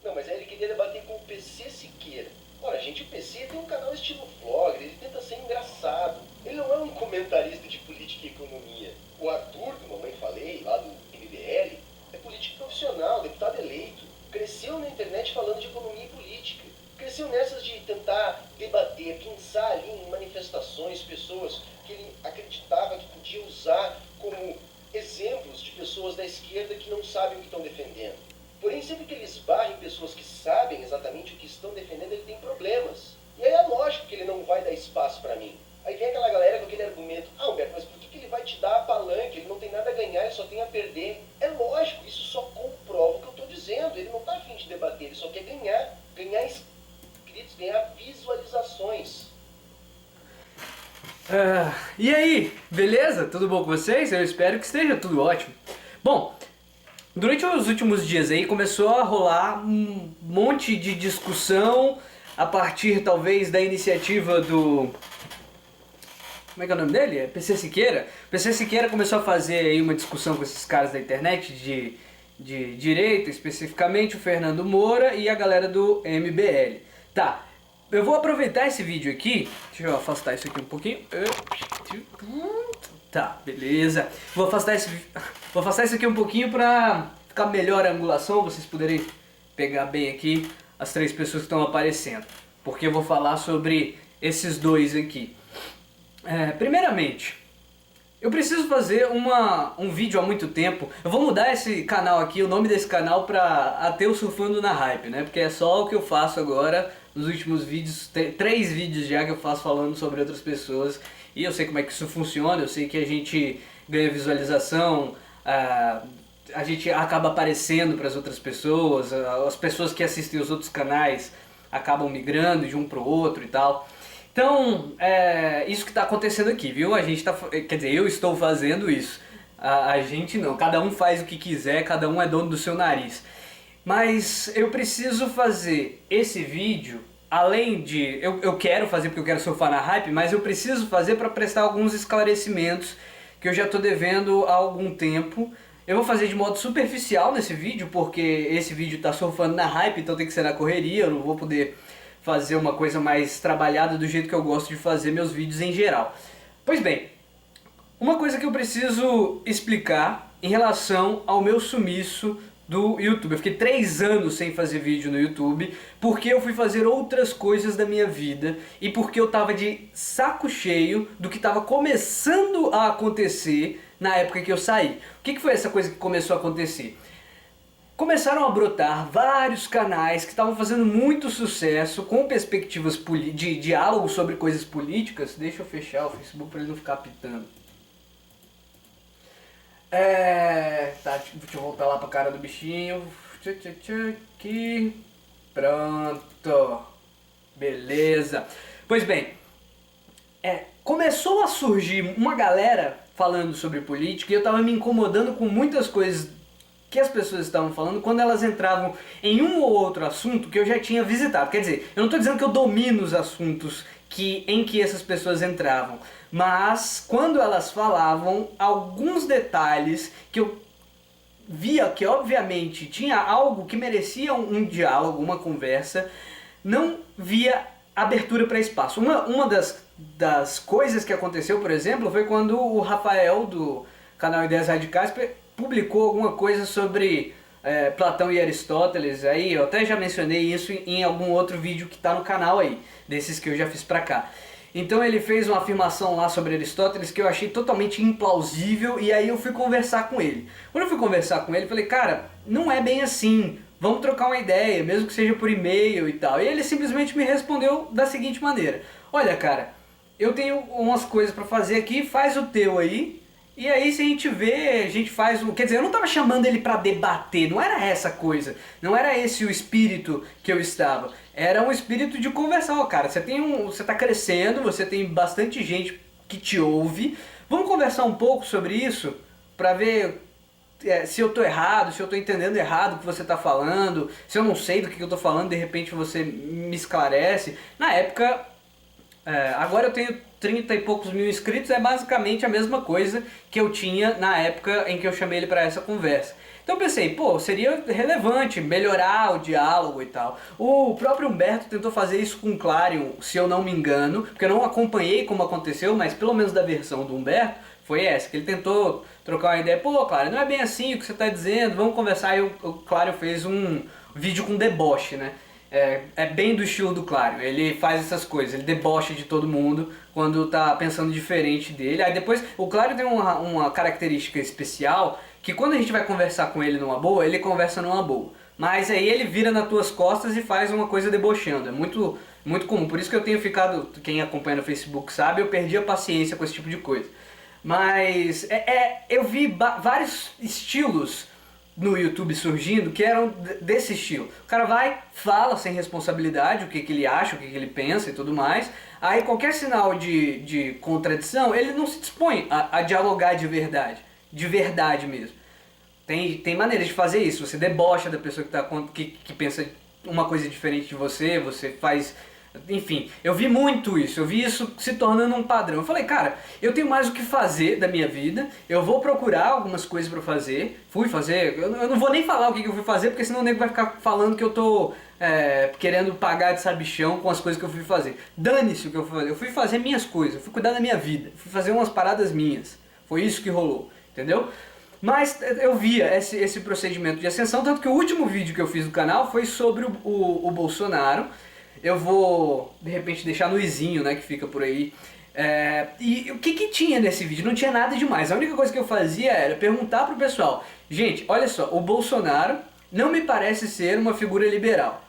Não, mas aí ele queria debater com o PC Siqueira. Ora, gente, o PC tem um canal estilo vlogger, ele tenta ser engraçado. Ele não é um comentarista de política e economia. O Arthur, do Mamãe Falei, lá do MBL, é político profissional, deputado eleito. Cresceu na internet falando de economia e política. Cresceu nessas de tentar debater, pensar ali em manifestações, pessoas que ele acreditava que podia usar como exemplos de pessoas da esquerda que não sabem o que estão defendendo. Porém, sempre que ele esbarra em pessoas que sabem exatamente o que estão defendendo, ele tem problemas. E aí é lógico que ele não vai dar espaço para mim. Aí vem aquela galera com aquele argumento: ah, Humberto, mas por que ele vai te dar a palanca? Ele não tem nada a ganhar, ele só tem a perder. É lógico, isso só comprova o que eu estou dizendo. Ele não está afim de debater, ele só quer ganhar. Ganhar inscritos, ganhar visualizações. E aí, beleza? Tudo bom com vocês? Eu espero que esteja tudo ótimo. Bom, durante os últimos dias aí começou a rolar um monte de discussão a partir talvez da iniciativa do... Como é que é o nome dele? É PC Siqueira. PC Siqueira começou a fazer aí uma discussão com esses caras da internet de direita, especificamente o Fernando Moura e a galera do MBL. Tá, eu vou aproveitar esse vídeo aqui, deixa eu afastar isso aqui um pouquinho. Tá, beleza. Vou afastar isso aqui um pouquinho pra ficar melhor a angulação, vocês poderem pegar bem aqui as três pessoas que estão aparecendo. Porque eu vou falar sobre esses dois aqui. Primeiramente, eu preciso fazer um vídeo há muito tempo. Eu vou mudar esse canal aqui, o nome desse canal pra Ateu Surfando na Hype, né? Porque é só o que eu faço agora nos últimos vídeos, 3 vídeos já que eu faço falando sobre outras pessoas. E eu sei como é que isso funciona, eu sei que a gente ganha visualização, a gente acaba aparecendo para as outras pessoas, as pessoas que assistem os outros canais acabam migrando de um para o outro e tal. Então, isso que está acontecendo aqui, viu? A gente quer dizer, eu estou fazendo isso. A gente não, cada um faz o que quiser, cada um é dono do seu nariz. Mas eu preciso fazer esse vídeo, além de... Eu quero fazer porque eu quero surfar na hype, mas eu preciso fazer para prestar alguns esclarecimentos que eu já estou devendo há algum tempo. Eu vou fazer de modo superficial nesse vídeo, porque esse vídeo está surfando na hype, então tem que ser na correria, eu não vou poder fazer uma coisa mais trabalhada do jeito que eu gosto de fazer meus vídeos em geral. Pois bem, uma coisa que eu preciso explicar em relação ao meu sumiço do YouTube. Eu fiquei 3 anos sem fazer vídeo no YouTube porque eu fui fazer outras coisas da minha vida e porque eu tava de saco cheio do que estava começando a acontecer na época que eu saí. O que foi essa coisa que começou a acontecer? Começaram a brotar vários canais que estavam fazendo muito sucesso com perspectivas de diálogo sobre coisas políticas. Deixa eu fechar o Facebook para ele não ficar apitando. Tá, deixa eu voltar lá pra cara do bichinho. Aqui. Pronto. Beleza. Pois bem, começou a surgir uma galera falando sobre política e eu tava me incomodando com muitas coisas que as pessoas estavam falando quando elas entravam em um ou outro assunto que eu já tinha visitado. Quer dizer, eu não estou dizendo que eu domino os assuntos em que essas pessoas entravam, mas quando elas falavam alguns detalhes que eu via que obviamente tinha algo que merecia um diálogo, uma conversa, não via abertura para espaço. Uma das coisas que aconteceu, por exemplo, foi quando o Rafael do canal Ideias Radicais publicou alguma coisa sobre Platão e Aristóteles. Aí eu até já mencionei isso em algum outro vídeo que está no canal aí, desses que eu já fiz pra cá. Então ele fez uma afirmação lá sobre Aristóteles que eu achei totalmente implausível e aí eu fui conversar com ele. Quando eu fui conversar com ele, eu falei, cara, não é bem assim, vamos trocar uma ideia, mesmo que seja por e-mail e tal. E ele simplesmente me respondeu da seguinte maneira: olha, cara, eu tenho umas coisas pra fazer aqui, faz o teu aí. E aí se a gente vê, a gente faz quer dizer, eu não estava chamando ele para debater, não era essa coisa, não era esse o espírito que eu estava. Era um espírito de conversar. Ó, cara, você tá crescendo, você tem bastante gente que te ouve. Vamos conversar um pouco sobre isso para ver se eu tô errado, se eu tô entendendo errado o que você tá falando, se eu não sei do que eu tô falando, de repente você me esclarece. Na época agora eu tenho 30 e poucos mil inscritos, é basicamente a mesma coisa que eu tinha na época em que eu chamei ele para essa conversa. Então eu pensei, pô, seria relevante melhorar o diálogo e tal. O próprio Humberto tentou fazer isso com o Clarion, se eu não me engano, porque eu não acompanhei como aconteceu, mas pelo menos da versão do Humberto, foi essa, que ele tentou trocar uma ideia, pô, Clarion, não é bem assim o que você está dizendo, vamos conversar, e o Clarion fez um vídeo com deboche, né? É bem do estilo do Clarion, ele faz essas coisas, ele debocha de todo mundo quando tá pensando diferente dele. Aí depois, o Clarion tem uma característica especial, que quando a gente vai conversar com ele numa boa, ele conversa numa boa. Mas aí ele vira nas tuas costas e faz uma coisa debochando, é muito, muito comum. Por isso que eu tenho ficado, quem acompanha no Facebook sabe, eu perdi a paciência com esse tipo de coisa. Mas eu vi vários estilos no YouTube surgindo que eram desse estilo. O cara vai, fala sem responsabilidade o que ele acha, o que ele pensa e tudo mais. Aí qualquer sinal de contradição, ele não se dispõe a dialogar de verdade mesmo. Tem maneiras de fazer isso. Você debocha da pessoa que pensa uma coisa diferente de você, você faz... Enfim, eu vi muito isso, eu vi isso se tornando um padrão. Eu falei, cara, eu tenho mais o que fazer da minha vida, eu vou procurar algumas coisas pra fazer, fui fazer, eu não vou nem falar o que eu fui fazer, porque senão o nego vai ficar falando que eu tô querendo pagar de sabichão com as coisas que eu fui fazer. Dane-se o que eu fui fazer, eu fui fazer minhas coisas, eu fui cuidar da minha vida, fui fazer umas paradas minhas, foi isso que rolou, entendeu? Mas eu via esse procedimento de ascensão, tanto que o último vídeo que eu fiz no canal foi sobre o Bolsonaro. Eu vou, de repente, deixar no izinho, né, que fica por aí. E o que tinha nesse vídeo? Não tinha nada demais. A única coisa que eu fazia era perguntar pro pessoal: gente, olha só, o Bolsonaro não me parece ser uma figura liberal.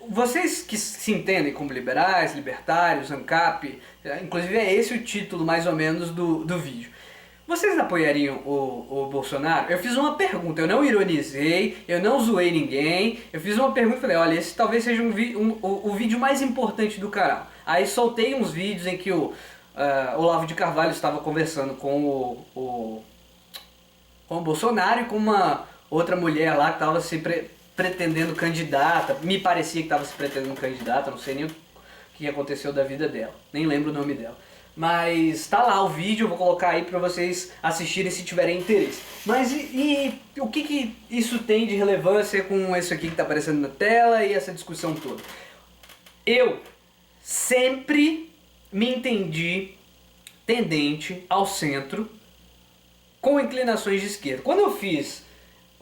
Vocês que se entendem como liberais, libertários, ANCAP, inclusive é esse o título mais ou menos do vídeo. Vocês apoiariam o Bolsonaro? Eu fiz uma pergunta, eu não ironizei, eu não zoei ninguém, eu fiz uma pergunta e falei, olha, esse talvez seja o vídeo mais importante do canal. Aí soltei uns vídeos em que o Olavo de Carvalho estava conversando com o Bolsonaro e com uma outra mulher lá que estava se pretendendo candidata, me parecia que estava se pretendendo candidata, não sei nem o que aconteceu da vida dela, nem lembro o nome dela. Mas tá lá o vídeo, eu vou colocar aí pra vocês assistirem se tiverem interesse. Mas e o que isso tem de relevância com isso aqui que tá aparecendo na tela e essa discussão toda? Eu sempre me entendi tendente ao centro com inclinações de esquerda. Quando eu fiz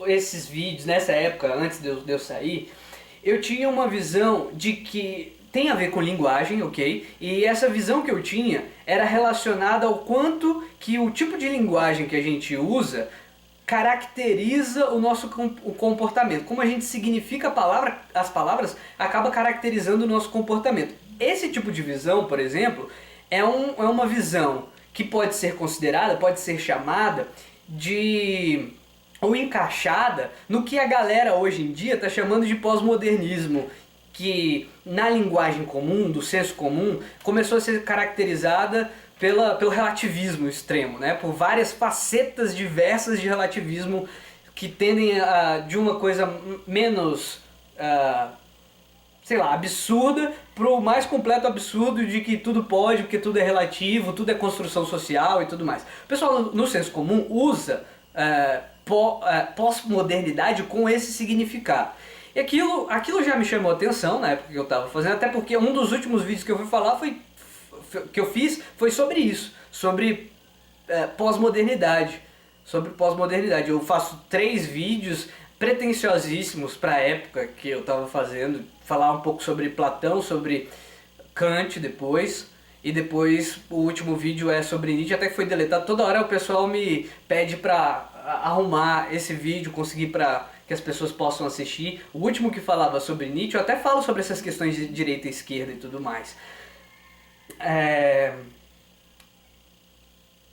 esses vídeos, nessa época, antes de eu sair, eu tinha uma visão de que tem a ver com linguagem, ok? E essa visão que eu tinha era relacionada ao quanto que o tipo de linguagem que a gente usa caracteriza o nosso comportamento. Como a gente significa as palavras acaba caracterizando o nosso comportamento. Esse tipo de visão, por exemplo, é uma visão que pode ser considerada, pode ser chamada ou encaixada no que a galera hoje em dia está chamando de pós-modernismo, que na linguagem comum, do senso comum, começou a ser caracterizada pelo relativismo extremo, né? Por várias facetas diversas de relativismo que tendem de uma coisa menos, sei lá, absurda, pro mais completo absurdo de que tudo pode, porque tudo é relativo, tudo é construção social e tudo mais. O pessoal no senso comum usa pós-modernidade com esse significado. E aquilo já me chamou a atenção na época que eu estava fazendo, até porque um dos últimos vídeos que eu fui falar que eu fiz foi sobre isso, sobre pós-modernidade. Sobre pós-modernidade. Eu faço 3 vídeos pretensiosíssimos para a época que eu estava fazendo, falar um pouco sobre Platão, sobre Kant depois, e depois o último vídeo é sobre Nietzsche, até que foi deletado. Toda hora o pessoal me pede para arrumar esse vídeo, conseguir para que as pessoas possam assistir. O último que falava sobre Nietzsche, eu até falo sobre essas questões de direita e esquerda e tudo mais.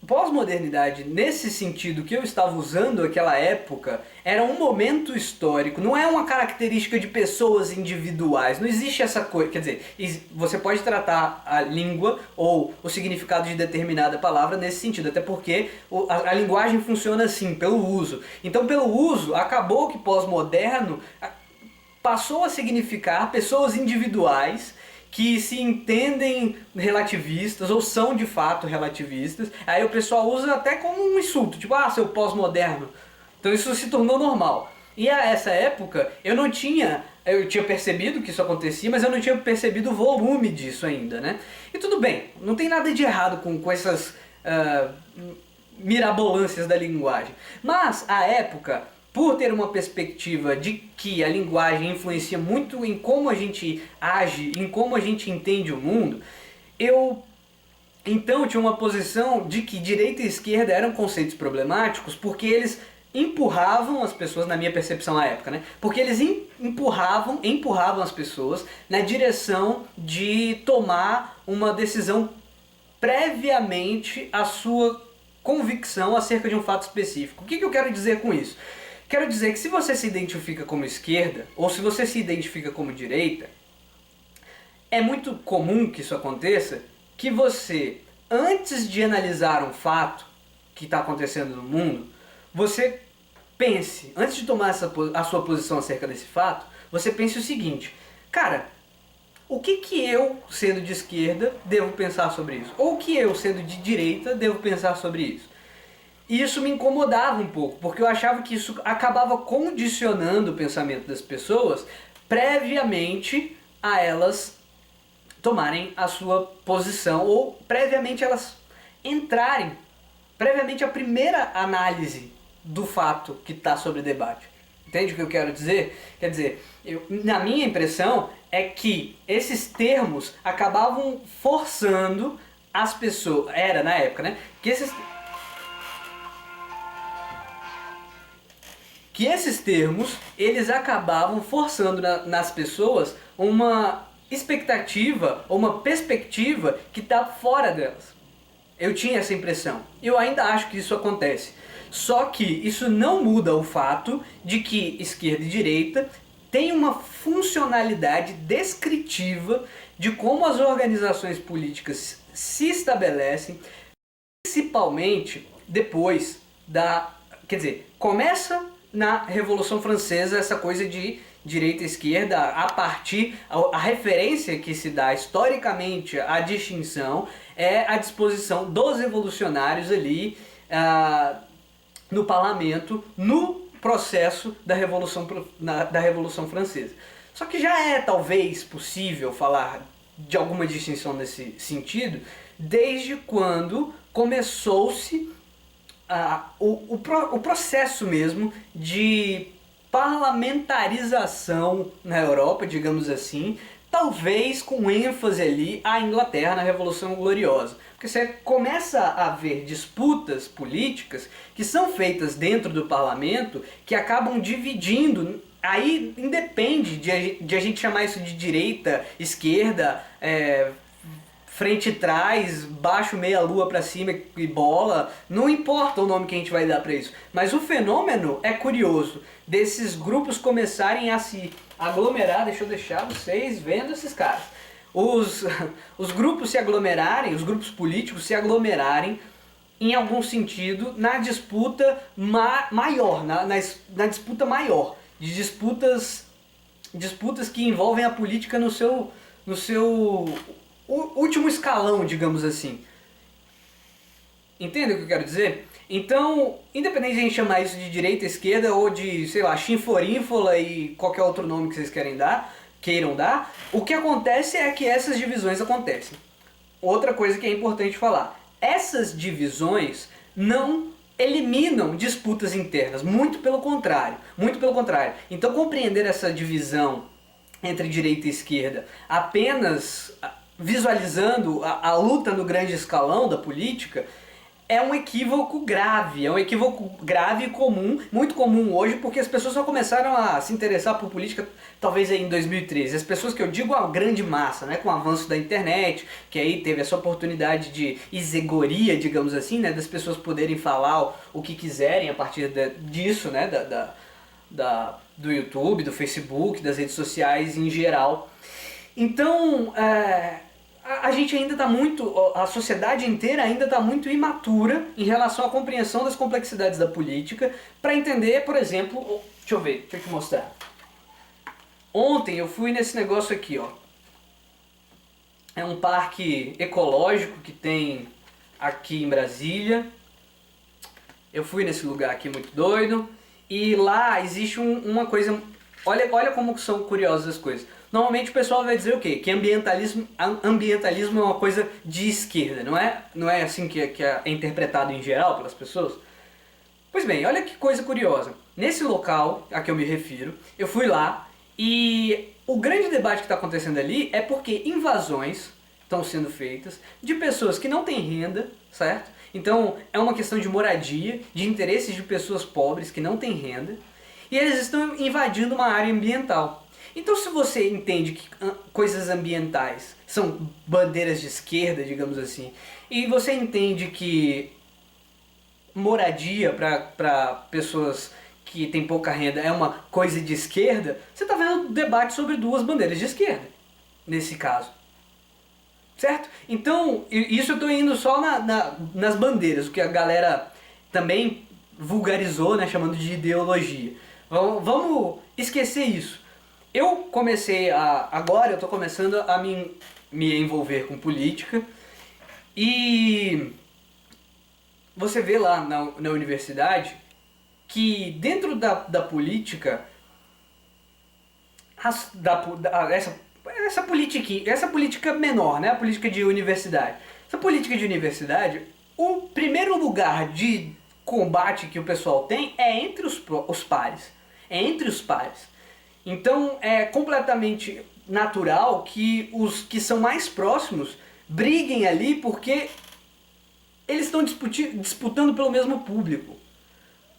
Pós-modernidade, nesse sentido que eu estava usando naquela época, era um momento histórico, não é uma característica de pessoas individuais, não existe essa coisa, quer dizer, você pode tratar a língua ou o significado de determinada palavra nesse sentido, até porque a linguagem funciona assim, pelo uso. Então, pelo uso, acabou que pós-moderno passou a significar pessoas individuais que se entendem relativistas ou são de fato relativistas. Aí o pessoal usa até como um insulto, tipo, ah, seu pós-moderno. Então isso se tornou normal. E a essa época eu tinha percebido que isso acontecia, mas eu não tinha percebido o volume disso ainda, né? E tudo bem, não tem nada de errado com essas mirabolâncias da linguagem. Mas a época, por ter uma perspectiva de que a linguagem influencia muito em como a gente age, em como a gente entende o mundo, eu então tinha uma posição de que direita e esquerda eram conceitos problemáticos porque eles empurravam as pessoas, na minha percepção à época, né? Porque eles empurravam as pessoas na direção de tomar uma decisão previamente à sua convicção acerca de um fato específico. O que eu quero dizer com isso? Quero dizer que se você se identifica como esquerda, ou se você se identifica como direita, é muito comum que isso aconteça, que você, antes de analisar um fato que está acontecendo no mundo, você pense, antes de tomar a sua posição acerca desse fato, você pense o seguinte, cara, o que eu, sendo de esquerda, devo pensar sobre isso? Ou o que eu, sendo de direita, devo pensar sobre isso? E isso me incomodava um pouco, porque eu achava que isso acabava condicionando o pensamento das pessoas previamente a elas tomarem a sua posição, ou previamente elas entrarem, previamente a primeira análise do fato que está sobre debate. Entende o que eu quero dizer? Quer dizer, na minha impressão é que esses termos acabavam forçando as pessoas, era na época, né? Que esses termos, eles acabavam forçando nas pessoas uma expectativa ou uma perspectiva que está fora delas. Eu tinha essa impressão. Eu ainda acho que isso acontece. Só que isso não muda o fato de que esquerda e direita têm uma funcionalidade descritiva de como as organizações políticas se estabelecem, principalmente depois da... Quer dizer, começa na Revolução Francesa essa coisa de direita e esquerda, a referência que se dá historicamente à distinção é a disposição dos revolucionários ali no parlamento, no processo da Revolução Francesa. Só que já é talvez possível falar de alguma distinção nesse sentido desde quando começou-se o processo mesmo de parlamentarização na Europa, digamos assim, talvez com ênfase ali à Inglaterra na Revolução Gloriosa. Porque você começa a ver disputas políticas que são feitas dentro do parlamento que acabam dividindo. Aí independe de a gente chamar isso de direita, esquerda, frente e trás, baixo, meia lua pra cima e bola, não importa o nome que a gente vai dar pra isso. Mas o fenômeno é curioso, desses grupos começarem a se aglomerar, deixa eu deixar vocês vendo esses caras. Os grupos se aglomerarem, os grupos políticos se aglomerarem em algum sentido na disputa maior, na disputa maior, de disputas que envolvem a política no seu último escalão, digamos assim. Entende o que eu quero dizer? Então, independente de a gente chamar isso de direita, esquerda ou de, sei lá, chinforínfola e qualquer outro nome que vocês queiram dar, o que acontece é que essas divisões acontecem. Outra coisa que é importante falar, essas divisões não eliminam disputas internas, muito pelo contrário, muito pelo contrário. Então compreender essa divisão entre direita e esquerda apenas visualizando a luta no grande escalão da política é um equívoco grave e comum, muito comum hoje, porque as pessoas só começaram a se interessar por política talvez aí em 2013. As pessoas que eu digo a grande massa, né, com o avanço da internet, que aí teve essa oportunidade de isegoria, digamos assim, né, das pessoas poderem falar o que quiserem a partir disso, né, do YouTube, do Facebook, das redes sociais em geral. Então, a gente ainda está muito, a sociedade inteira ainda está muito imatura em relação à compreensão das complexidades da política para entender, por exemplo, deixa eu te mostrar. Ontem eu fui nesse negócio aqui, ó. É um parque ecológico que tem aqui em Brasília. Eu fui nesse lugar aqui muito doido. E lá existe uma coisa... Olha como são curiosas as coisas. Normalmente o pessoal vai dizer o quê? Que ambientalismo é uma coisa de esquerda, não é? Não é assim que é interpretado em geral pelas pessoas? Pois bem, olha que coisa curiosa. Nesse local a que eu me refiro, eu fui lá e o grande debate que está acontecendo ali é porque invasões estão sendo feitas de pessoas que não têm renda, certo? Então é uma questão de moradia, de interesses de pessoas pobres que não têm renda, e eles estão invadindo uma área ambiental. Então se você entende que coisas ambientais são bandeiras de esquerda, digamos assim, e você entende que moradia para pessoas que têm pouca renda é uma coisa de esquerda, você está vendo um debate sobre duas bandeiras de esquerda, nesse caso. Certo? Então, isso eu estou indo só nas bandeiras, o que a galera também vulgarizou, né, chamando de ideologia. Vamos esquecer isso. Agora eu estou começando a me envolver com política e você vê lá na universidade que dentro da política, essa política menor, né? A política de universidade. Essa política de universidade, o primeiro lugar de combate que o pessoal tem é entre os pares. É entre os pares. Então é completamente natural que os que são mais próximos briguem ali porque eles estão disputando pelo mesmo público.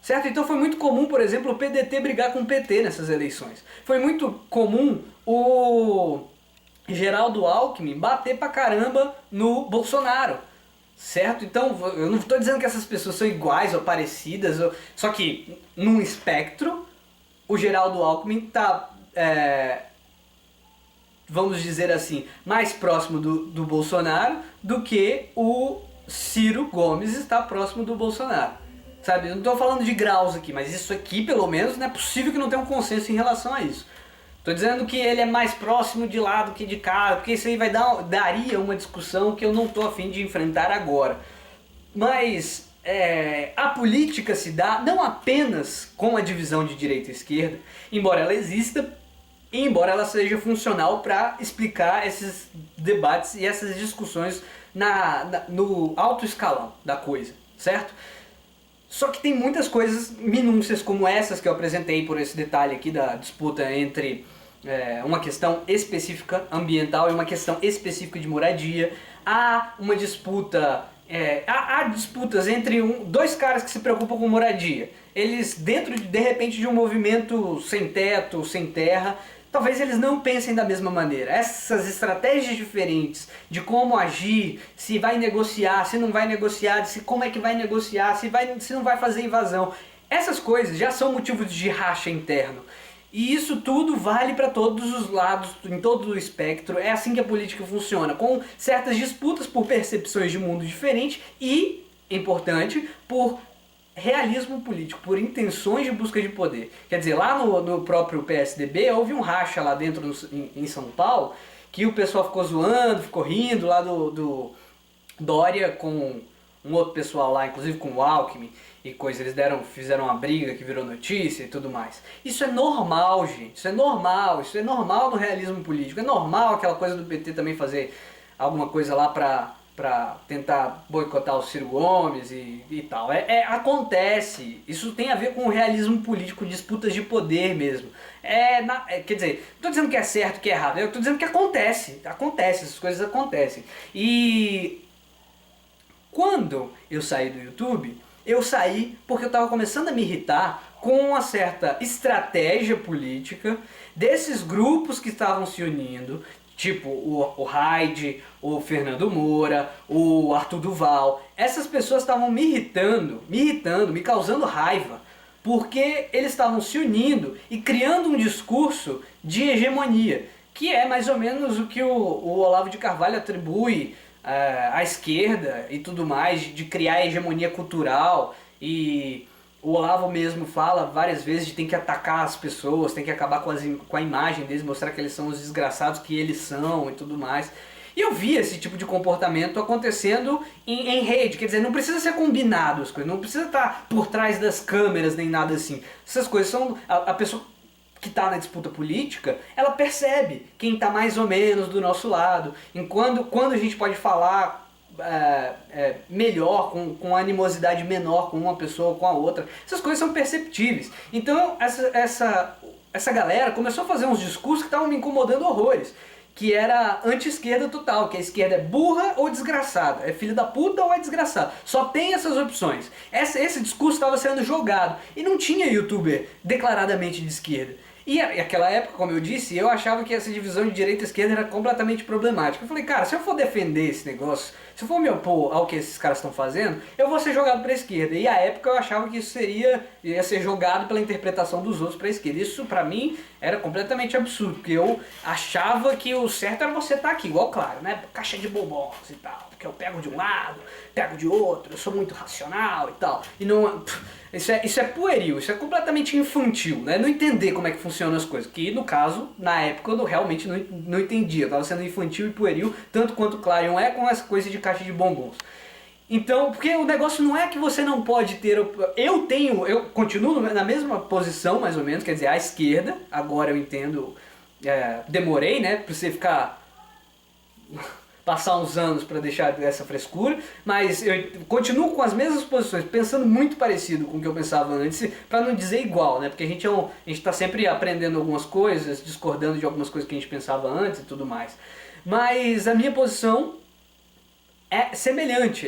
Certo? Então foi muito comum, por exemplo, o PDT brigar com o PT nessas eleições. Foi muito comum o Geraldo Alckmin bater pra caramba no Bolsonaro. Certo? Então eu não estou dizendo que essas pessoas são iguais ou parecidas, só que num espectro, o Geraldo Alckmin está, vamos dizer assim, mais próximo do Bolsonaro do que o Ciro Gomes está próximo do Bolsonaro. Sabe, eu não estou falando de graus aqui, mas isso aqui, pelo menos, não é possível que não tenha um consenso em relação a isso. Estou dizendo que ele é mais próximo de lá do que de cá, porque isso aí daria uma discussão que eu não estou a fim de enfrentar agora. Mas a política se dá não apenas com a divisão de direita e esquerda, embora ela exista, e embora ela seja funcional para explicar esses debates e essas discussões no alto escalão da coisa, certo? Só que tem muitas coisas, minúcias como essas que eu apresentei por esse detalhe aqui da disputa entre uma questão específica ambiental e uma questão específica de moradia. Há uma disputa, há disputas entre dois caras que se preocupam com moradia. Eles, dentro de repente de um movimento sem teto, sem terra, talvez eles não pensem da mesma maneira. Essas estratégias diferentes de como agir, se vai negociar, se não vai negociar, como é que vai negociar, se não vai fazer invasão. Essas coisas já são motivos de racha interno. E isso tudo vale para todos os lados, em todo o espectro. É assim que a política funciona, com certas disputas por percepções de mundo diferentes e, importante, por realismo político, por intenções de busca de poder. Quer dizer, lá no próprio PSDB houve um racha lá dentro em São Paulo, que o pessoal ficou zoando, ficou rindo lá do Dória com um outro pessoal lá, inclusive com o Alckmin e coisa. Eles fizeram uma briga que virou notícia e tudo mais. Isso é normal, gente. Isso é normal no realismo político. É normal aquela coisa do PT também fazer alguma coisa lá pra tentar boicotar o Ciro Gomes e tal. Acontece. Isso tem a ver com o realismo político, disputas de poder mesmo. Quer dizer, não estou dizendo que é certo, que é errado. Eu estou dizendo que acontece. Essas coisas acontecem. E quando eu saí do YouTube, eu saí porque eu estava começando a me irritar com uma certa estratégia política desses grupos que estavam se unindo, tipo o Hyde, o Fernando Moura, o Arthur Duval. Essas pessoas estavam me irritando, me causando raiva, porque eles estavam se unindo e criando um discurso de hegemonia, que é mais ou menos o que o Olavo de Carvalho atribui à esquerda e tudo mais, de criar hegemonia cultural. E o Olavo mesmo fala várias vezes de tem que atacar as pessoas, tem que acabar com a imagem deles, mostrar que eles são os desgraçados que eles são e tudo mais. E E eu via esse tipo de comportamento acontecendo em rede, quer dizer, não precisa ser combinado as coisas, não precisa estar por trás das câmeras nem nada assim. Essas coisas são... A pessoa que está na disputa política, ela percebe quem está mais ou menos do nosso lado. Quando a gente pode falar melhor, com animosidade menor com uma pessoa ou com a outra. Essas coisas são perceptíveis. Então essa galera começou a fazer uns discursos que estavam me incomodando horrores. Que era anti-esquerda total, que a esquerda é burra ou desgraçada, é filho da puta ou é desgraçado. Só tem essas opções. Esse discurso estava sendo jogado e não tinha youtuber declaradamente de esquerda. E naquela época, como eu disse, eu achava que essa divisão de direita e esquerda era completamente problemática. Eu falei, cara, se eu for defender esse negócio, se eu for me opor ao que esses caras estão fazendo, eu vou ser jogado para a esquerda. E à época eu achava que isso ia ser jogado pela interpretação dos outros para a esquerda. Isso para mim era completamente absurdo, porque eu achava que o certo era você estar aqui, igual claro, né? Caixa de bombons e tal, porque eu pego de um lado, pego de outro, eu sou muito racional e tal. E não... Isso é pueril, isso é completamente infantil, né? Não entender como é que funcionam as coisas. Que no caso, na época eu realmente não entendia. Eu tava sendo infantil e pueril, tanto quanto o Clarion é com essa coisa de caixa de bombons. Então, porque o negócio não é que você não pode ter... Eu continuo na mesma posição, mais ou menos, quer dizer, à esquerda. Agora eu entendo... demorei, né? Pra você ficar... passar uns anos para deixar essa frescura, mas eu continuo com as mesmas posições, pensando muito parecido com o que eu pensava antes, para não dizer igual, né? Porque a gente está sempre aprendendo algumas coisas, discordando de algumas coisas que a gente pensava antes e tudo mais. Mas a minha posição é semelhante,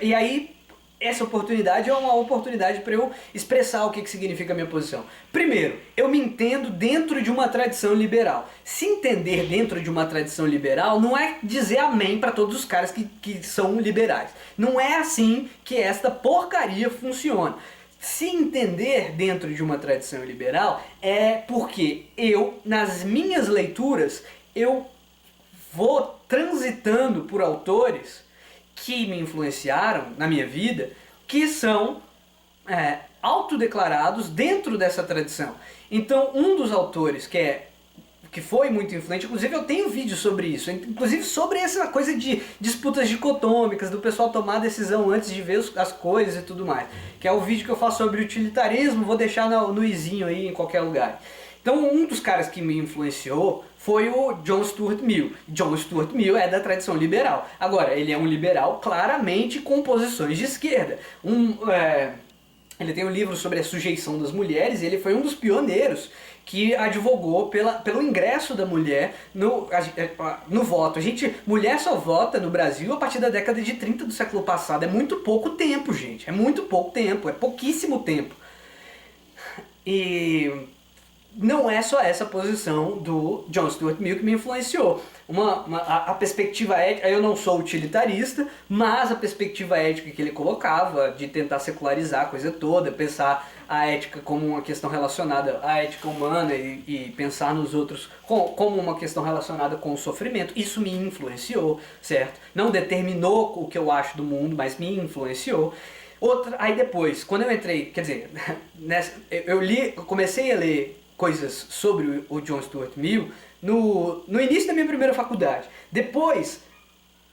e aí essa oportunidade é uma oportunidade para eu expressar o que significa a minha posição. Primeiro, eu me entendo dentro de uma tradição liberal. Se entender dentro de uma tradição liberal não é dizer amém para todos os caras que são liberais. Não é assim que esta porcaria funciona. Se entender dentro de uma tradição liberal é porque eu, nas minhas leituras, eu vou transitando por autores que me influenciaram na minha vida, que são autodeclarados dentro dessa tradição. Então, um dos autores que foi muito influente, inclusive eu tenho vídeo sobre isso, inclusive sobre essa coisa de disputas dicotômicas, do pessoal tomar decisão antes de ver as coisas e tudo mais, que é o vídeo que eu faço sobre utilitarismo, vou deixar no izinho aí em qualquer lugar. Então um dos caras que me influenciou foi o John Stuart Mill. John Stuart Mill é da tradição liberal. Agora, ele é um liberal claramente com posições de esquerda. Ele tem um livro sobre a sujeição das mulheres e ele foi um dos pioneiros que advogou pelo ingresso da mulher no voto. Mulher só vota no Brasil a partir da década de 30 do século passado. É muito pouco tempo, gente. É muito pouco tempo. É pouquíssimo tempo. E não é só essa posição do John Stuart Mill que me influenciou. A perspectiva ética, eu não sou utilitarista, mas a perspectiva ética que ele colocava, de tentar secularizar a coisa toda, pensar a ética como uma questão relacionada à ética humana e pensar nos outros como uma questão relacionada com o sofrimento, isso me influenciou, certo? Não determinou o que eu acho do mundo, mas me influenciou. Aí depois, quando eu entrei, quer dizer, eu comecei a ler coisas sobre o John Stuart Mill no início da minha primeira faculdade. Depois,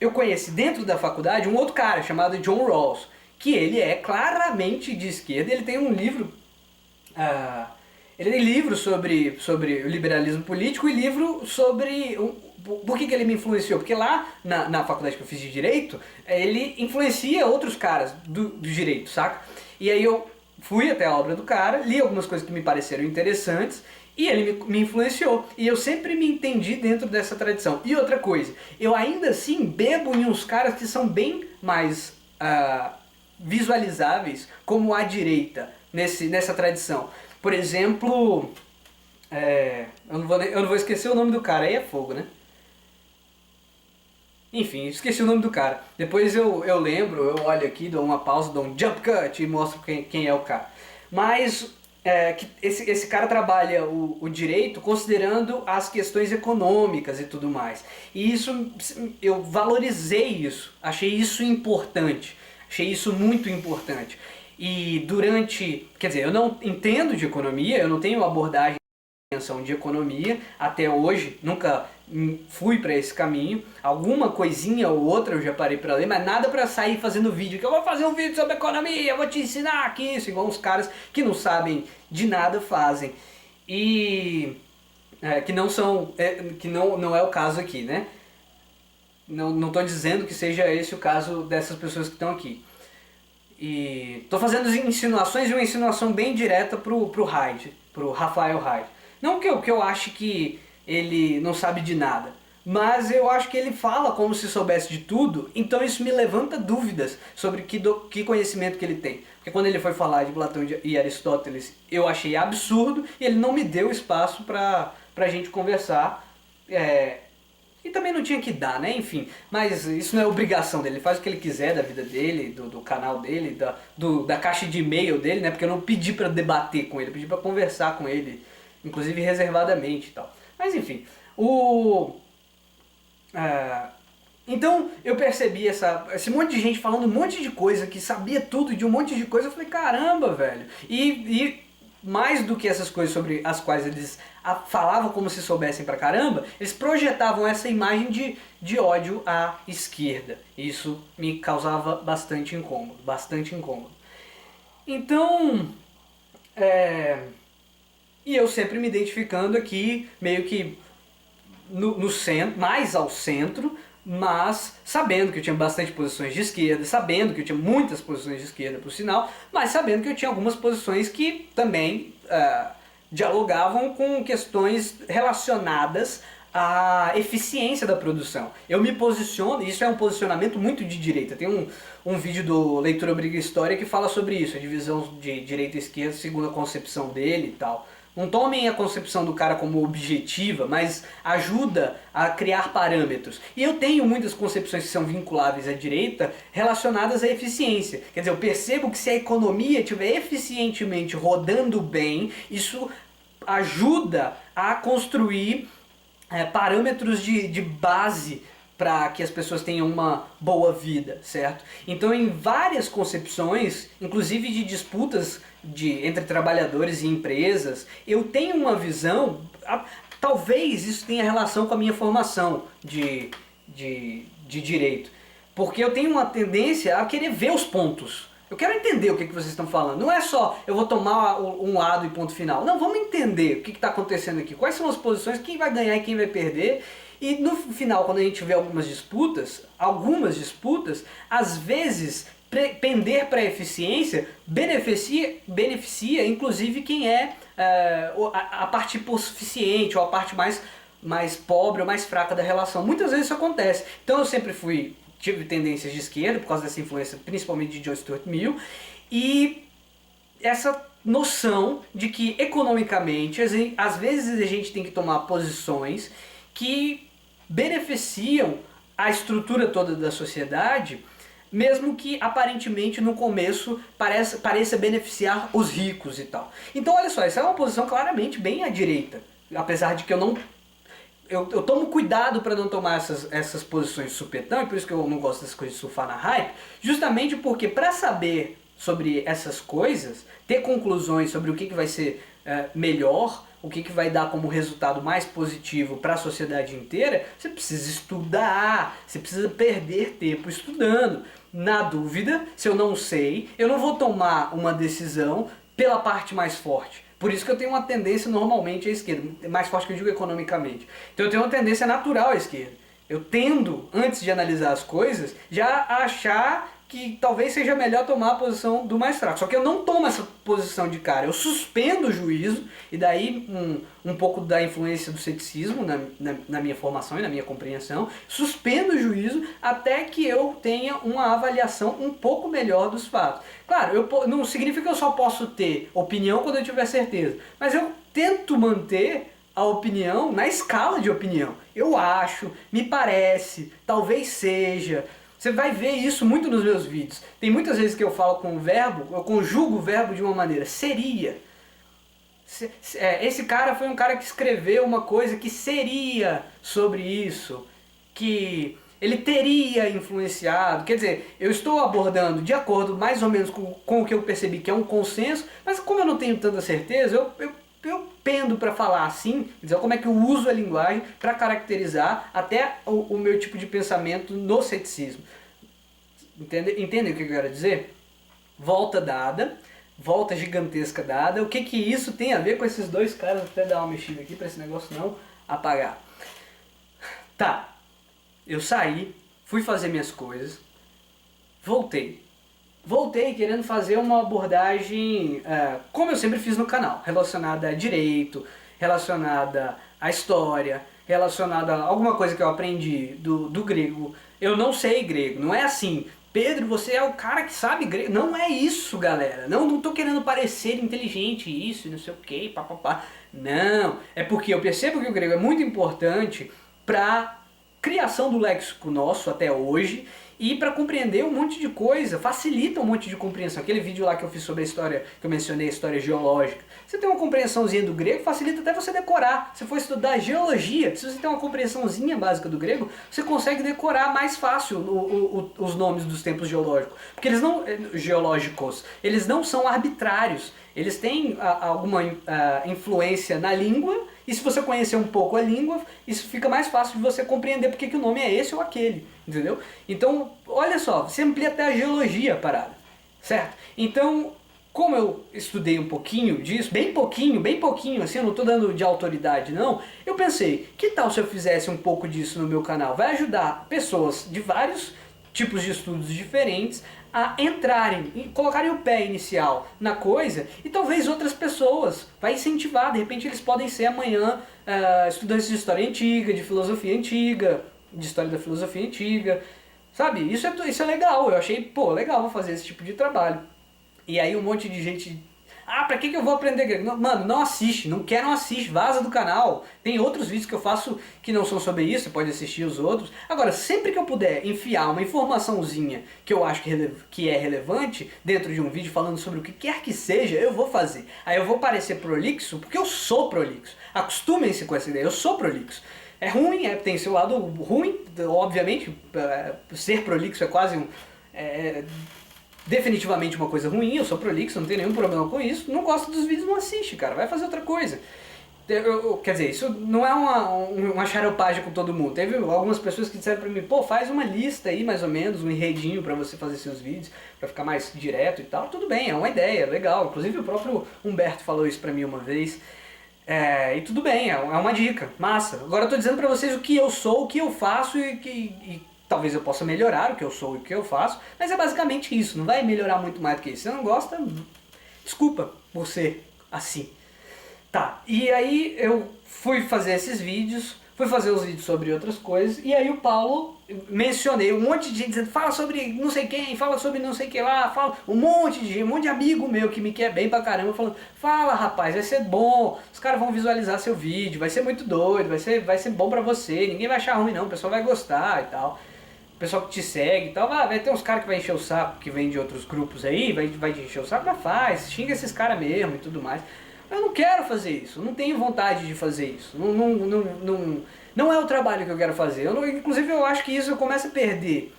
eu conheci dentro da faculdade um outro cara chamado John Rawls, que ele é claramente de esquerda. Ele tem um livro, ele tem livro sobre o liberalismo político e livro sobre por que ele me influenciou. Porque lá na faculdade que eu fiz de Direito, ele influencia outros caras do Direito, saca? E aí eu fui até a obra do cara, li algumas coisas que me pareceram interessantes e ele me influenciou. E eu sempre me entendi dentro dessa tradição. E outra coisa, eu ainda assim bebo em uns caras que são bem mais visualizáveis como a direita nessa tradição. Por exemplo, eu não vou esquecer o nome do cara, aí é fogo, né? Enfim, esqueci o nome do cara. Depois eu lembro, eu olho aqui, dou uma pausa, dou um jump cut e mostro quem é o cara. Mas esse cara trabalha o direito considerando as questões econômicas e tudo mais. E isso, eu valorizei isso, achei isso importante, achei isso muito importante. E quer dizer, eu não entendo de economia, eu não tenho abordagem compreensão de economia até hoje, nunca fui para esse caminho. Alguma coisinha ou outra eu já parei para ler, mas nada para sair fazendo vídeo, que eu vou fazer um vídeo sobre economia, eu vou te ensinar aqui isso, igual os caras que não sabem de nada fazem. E que não são, que não é o caso aqui, né? Não estou dizendo que seja esse o caso dessas pessoas que estão aqui. E estou fazendo insinuações, e uma insinuação bem direta pro Rafael Haid. Não que eu ache que ele não sabe de nada, mas eu acho que ele fala como se soubesse de tudo, então isso me levanta dúvidas sobre que conhecimento que ele tem. Porque quando ele foi falar de Platão e Aristóteles, eu achei absurdo, e ele não me deu espaço pra gente conversar. E também não tinha que dar, né? Enfim, mas isso não é obrigação dele, ele faz o que ele quiser da vida dele, do canal dele, da caixa de e-mail dele, né? Porque eu não pedi pra debater com ele, eu pedi pra conversar com ele, inclusive reservadamente e tal. Mas enfim, então eu percebi esse monte de gente falando um monte de coisa, que sabia tudo de um monte de coisa, eu falei, caramba, velho. E mais do que essas coisas sobre as quais eles falavam como se soubessem pra caramba, eles projetavam essa imagem de ódio à esquerda. Isso me causava bastante incômodo, bastante incômodo. Então, e eu sempre me identificando aqui, meio que no centro, mais ao centro, mas sabendo que eu tinha bastante posições de esquerda, sabendo que eu tinha muitas posições de esquerda, por sinal, mas sabendo que eu tinha algumas posições que também dialogavam com questões relacionadas à eficiência da produção. Eu me posiciono, e isso é um posicionamento muito de direita. Tem um vídeo do Leitura Obriga História que fala sobre isso, a divisão de direita e esquerda segundo a concepção dele e tal. Não tomem a concepção do cara como objetiva, mas ajuda a criar parâmetros. E eu tenho muitas concepções que são vinculáveis à direita relacionadas à eficiência. Quer dizer, eu percebo que se a economia estiver eficientemente rodando bem, isso ajuda a construir parâmetros de base para que as pessoas tenham uma boa vida, certo? Então em várias concepções, inclusive de disputas entre trabalhadores e empresas, eu tenho uma visão, talvez isso tenha relação com a minha formação de direito, porque eu tenho uma tendência a querer ver os pontos. Eu quero entender o que vocês estão falando. Não é só eu vou tomar um lado e ponto final. Não, vamos entender o que está acontecendo aqui. Quais são as posições, quem vai ganhar e quem vai perder. E no final, quando a gente vê algumas disputas, às vezes pender para a eficiência beneficia inclusive quem é a parte hipossuficiente ou a parte mais pobre ou mais fraca da relação. Muitas vezes isso acontece. Então eu sempre tive tendências de esquerda, por causa dessa influência principalmente de John Stuart Mill, e essa noção de que economicamente, às vezes a gente tem que tomar posições que beneficiam a estrutura toda da sociedade, mesmo que aparentemente no começo pareça beneficiar os ricos e tal. Então olha só, essa é uma posição claramente bem à direita, apesar de que eu tomo cuidado para não tomar essas posições de supetão, e por isso que eu não gosto dessas coisas de surfar na hype, justamente porque para saber sobre essas coisas, ter conclusões sobre o que vai ser melhor, o que vai dar como resultado mais positivo para a sociedade inteira, você precisa estudar, você precisa perder tempo estudando. Na dúvida, se eu não sei, eu não vou tomar uma decisão pela parte mais forte. Por isso que eu tenho uma tendência normalmente à esquerda, mais forte que eu digo economicamente. Então eu tenho uma tendência natural à esquerda. Eu tendo, antes de analisar as coisas, já a achar que talvez seja melhor tomar a posição do mais fraco. Só que eu não tomo essa posição de cara, eu suspendo o juízo, e daí um pouco da influência do ceticismo na minha formação e na minha compreensão, suspendo o juízo até que eu tenha uma avaliação um pouco melhor dos fatos. Claro, não significa que eu só posso ter opinião quando eu tiver certeza, mas eu tento manter a opinião na escala de opinião. Eu acho, me parece, talvez seja. Você vai ver isso muito nos meus vídeos. Tem muitas vezes que eu falo com o verbo, eu conjugo o verbo de uma maneira, seria. Esse cara foi um cara que escreveu uma coisa que seria sobre isso, que ele teria influenciado. Quer dizer, eu estou abordando de acordo mais ou menos com o que eu percebi que é um consenso, mas como eu não tenho tanta certeza, eu eu pendo para falar assim, dizer como é que eu uso a linguagem para caracterizar até o meu tipo de pensamento no ceticismo. Entendem o que eu quero dizer? Volta dada, volta gigantesca dada. O que isso tem a ver com esses dois caras? Vou até dar uma mexida aqui para esse negócio não apagar. Tá, eu saí, fui fazer minhas coisas, voltei querendo fazer uma abordagem, como eu sempre fiz no canal, relacionada a direito, relacionada à história, relacionada a alguma coisa que eu aprendi do grego. Eu não sei grego, não é assim, Pedro, você é o cara que sabe grego. Não é isso, galera. Não tô querendo parecer inteligente, isso, não sei o que, papapá. Não, é porque eu percebo que o grego é muito importante para criação do léxico nosso até hoje e para compreender um monte de coisa, facilita um monte de compreensão. Aquele vídeo lá que eu fiz sobre a história, que eu mencionei, a história geológica. Você tem uma compreensãozinha do grego, facilita até você decorar. Se for estudar geologia, se você tem uma compreensãozinha básica do grego, você consegue decorar mais fácil os nomes dos tempos geológicos. Porque eles não, geológicos, eles não são arbitrários. Eles têm alguma influência na língua, e se você conhecer um pouco a língua, isso fica mais fácil de você compreender porque que o nome é esse ou aquele, entendeu? Então, olha só, você amplia até a geologia a parada, certo? Então, como eu estudei um pouquinho disso, bem pouquinho, assim, eu não estou dando de autoridade não, eu pensei, que tal se eu fizesse um pouco disso no meu canal? Vai ajudar pessoas de vários tipos de estudos diferentes a entrarem, colocarem o pé inicial na coisa e talvez outras pessoas, vai incentivar, de repente eles podem ser amanhã estudantes de história antiga, de filosofia antiga, de história da filosofia antiga, sabe? Isso é legal, eu achei, pô, legal, vou fazer esse tipo de trabalho. E aí um monte de gente... pra que eu vou aprender grego? Não, mano, não assiste, não assiste, vaza do canal. Tem outros vídeos que eu faço que não são sobre isso, você pode assistir os outros. Agora, sempre que eu puder enfiar uma informaçãozinha que eu acho que é relevante dentro de um vídeo falando sobre o que quer que seja, eu vou fazer. Aí eu vou parecer prolixo, porque eu sou prolixo. Acostumem-se com essa ideia, eu sou prolixo. É ruim, tem seu lado ruim, obviamente, ser prolixo é quase um... definitivamente uma coisa ruim, eu sou prolixo, não tenho nenhum problema com isso, não gosta dos vídeos, não assiste, cara, vai fazer outra coisa. Quer dizer, isso não é uma xaropagem com todo mundo. Teve algumas pessoas que disseram pra mim, pô, faz uma lista aí, mais ou menos, um enredinho pra você fazer seus vídeos, pra ficar mais direto e tal. Tudo bem, é uma ideia, legal. Inclusive o próprio Humberto falou isso pra mim uma vez. E tudo bem, é uma dica, massa. Agora eu tô dizendo pra vocês o que eu sou, o que eu faço e talvez eu possa melhorar o que eu sou e o que eu faço, mas é basicamente isso, não vai melhorar muito mais do que isso. Se você não gosta, desculpa por ser assim. Tá, e aí eu fui fazer esses vídeos, fui fazer os vídeos sobre outras coisas, e aí o Paulo, mencionei um monte de gente dizendo, fala sobre não sei quem, fala sobre não sei que lá, fala um monte de gente, um monte de amigo meu que me quer bem pra caramba, falando, fala rapaz, vai ser bom, os caras vão visualizar seu vídeo, vai ser muito doido, vai ser bom pra você, ninguém vai achar ruim não, o pessoal vai gostar e tal. O pessoal que te segue e tal, vai ter uns caras que vai encher o saco, que vem de outros grupos aí, vai te encher o saco, mas faz, xinga esses caras mesmo e tudo mais. Eu não quero fazer isso, não tenho vontade de fazer isso, não é o trabalho que eu quero fazer. Inclusive eu acho que isso começa a perder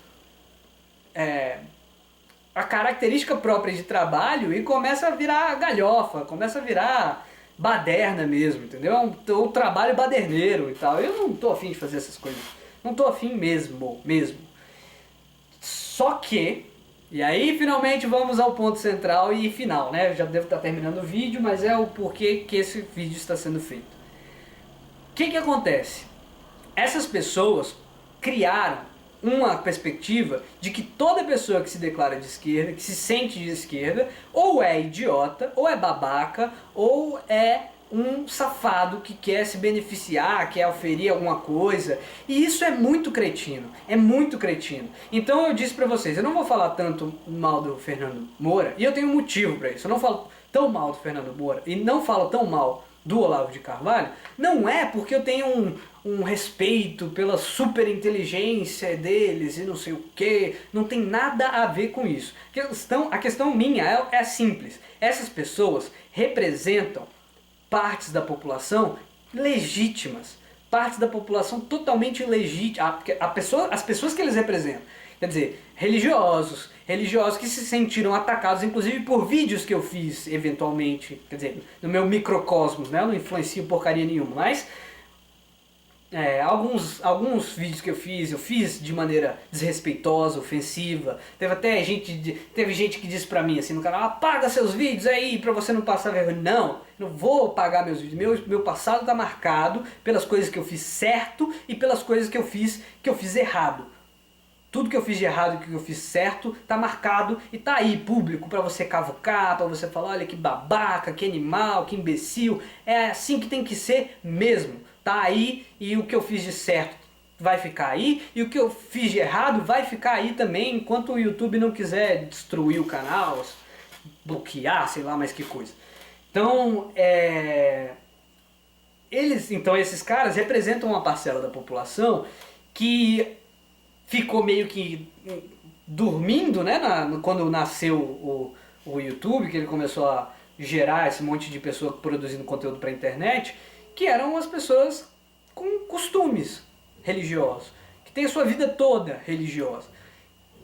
a característica própria de trabalho e começa a virar galhofa, começa a virar baderna mesmo, entendeu? É um trabalho baderneiro e tal. Eu não tô afim de fazer essas coisas, não tô afim mesmo. Só que, e aí finalmente vamos ao ponto central e final, né? Eu já devo estar terminando o vídeo, mas é o porquê que esse vídeo está sendo feito. O que acontece? Essas pessoas criaram uma perspectiva de que toda pessoa que se declara de esquerda, que se sente de esquerda, ou é idiota, ou é babaca, ou é um safado que quer se beneficiar, quer oferir alguma coisa, e isso é muito cretino, Então eu disse pra vocês, eu não vou falar tanto mal do Fernando Moura, e eu tenho um motivo pra isso, eu não falo tão mal do Fernando Moura, e não falo tão mal do Olavo de Carvalho, não é porque eu tenho um respeito pela super inteligência deles e não sei o que, não tem nada a ver com isso. A questão minha é simples, essas pessoas representam partes da população legítimas, partes da população totalmente legítimas, as pessoas que eles representam, Quer dizer, religiosos que se sentiram atacados, inclusive por vídeos que eu fiz, eventualmente, quer dizer, no meu microcosmos, né? Eu não influencio porcaria nenhuma, mas alguns vídeos que eu fiz de maneira desrespeitosa, ofensiva. Teve gente que disse pra mim assim no canal: apaga seus vídeos aí pra você não passar vergonha. Não vou apagar meus vídeos. Meu passado tá marcado pelas coisas que eu fiz certo e pelas coisas que eu fiz errado. Tudo que eu fiz de errado e que eu fiz certo tá marcado e tá aí, público, pra você cavucar, pra você falar: olha que babaca, que animal, que imbecil. É assim que tem que ser mesmo. Tá aí, e o que eu fiz de certo vai ficar aí, e o que eu fiz de errado vai ficar aí também, enquanto o YouTube não quiser destruir o canal, bloquear, sei lá mais que coisa. Então, esses caras representam uma parcela da população que ficou meio que dormindo, né, quando nasceu o YouTube, que ele começou a gerar esse monte de pessoas produzindo conteúdo para a internet, que eram as pessoas com costumes religiosos, que tem a sua vida toda religiosa.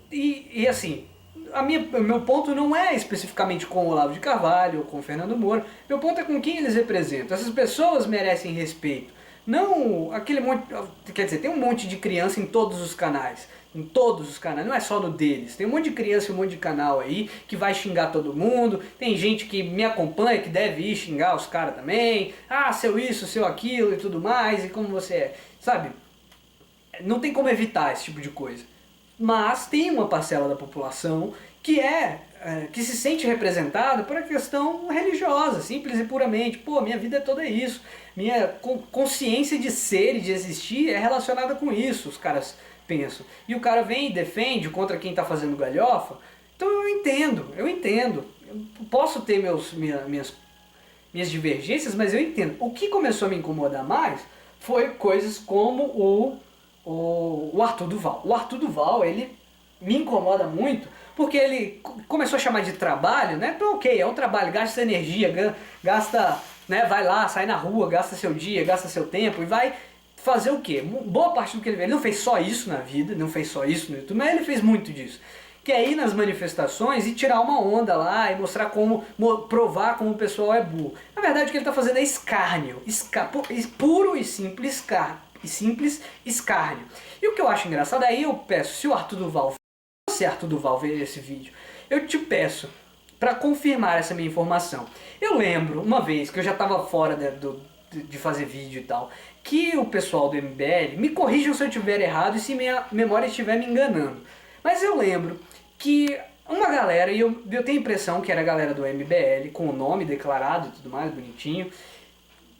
E assim, o meu ponto não é especificamente com o Olavo de Carvalho ou com o Fernando Moura, meu ponto é com quem eles representam. Essas pessoas merecem respeito. Não aquele monte, quer dizer, tem um monte de criança em todos os canais. Em todos os canais, não é só no deles. Tem um monte de criança e um monte de canal aí que vai xingar todo mundo. Tem gente que me acompanha que deve ir xingar os caras também. Ah, seu isso, seu aquilo e tudo mais. E como você é, sabe? Não tem como evitar esse tipo de coisa. Mas tem uma parcela da população que se sente representada por uma questão religiosa, simples e puramente. Pô, minha vida é toda isso. Minha consciência de ser e de existir é relacionada com isso, os caras pensam. E o cara vem e defende contra quem está fazendo galhofa. Então eu entendo. Eu posso ter minhas divergências, mas eu entendo. O que começou a me incomodar mais foi coisas como o Arthur Duval. O Arthur Duval, ele me incomoda muito porque ele começou a chamar de trabalho, né? Então, ok, é um trabalho, gasta energia, gasta, né? Vai lá, sai na rua, gasta seu dia, gasta seu tempo e vai fazer o quê? Boa parte do que ele fez. Ele não fez só isso na vida, não fez só isso no YouTube, mas ele fez muito disso. Que é ir nas manifestações e tirar uma onda lá e mostrar provar como o pessoal é burro. Na verdade, o que ele está fazendo é escárnio, puro e simples escárnio. E o que eu acho engraçado, aí eu peço, se Arthur Duval ver esse vídeo, eu te peço para confirmar essa minha informação. Eu lembro uma vez que eu já estava fora de fazer vídeo e tal, que o pessoal do MBL, me corrijam se eu estiver errado e se minha memória estiver me enganando, mas eu lembro que uma galera, e eu tenho a impressão que era a galera do MBL, com o nome declarado e tudo mais, bonitinho,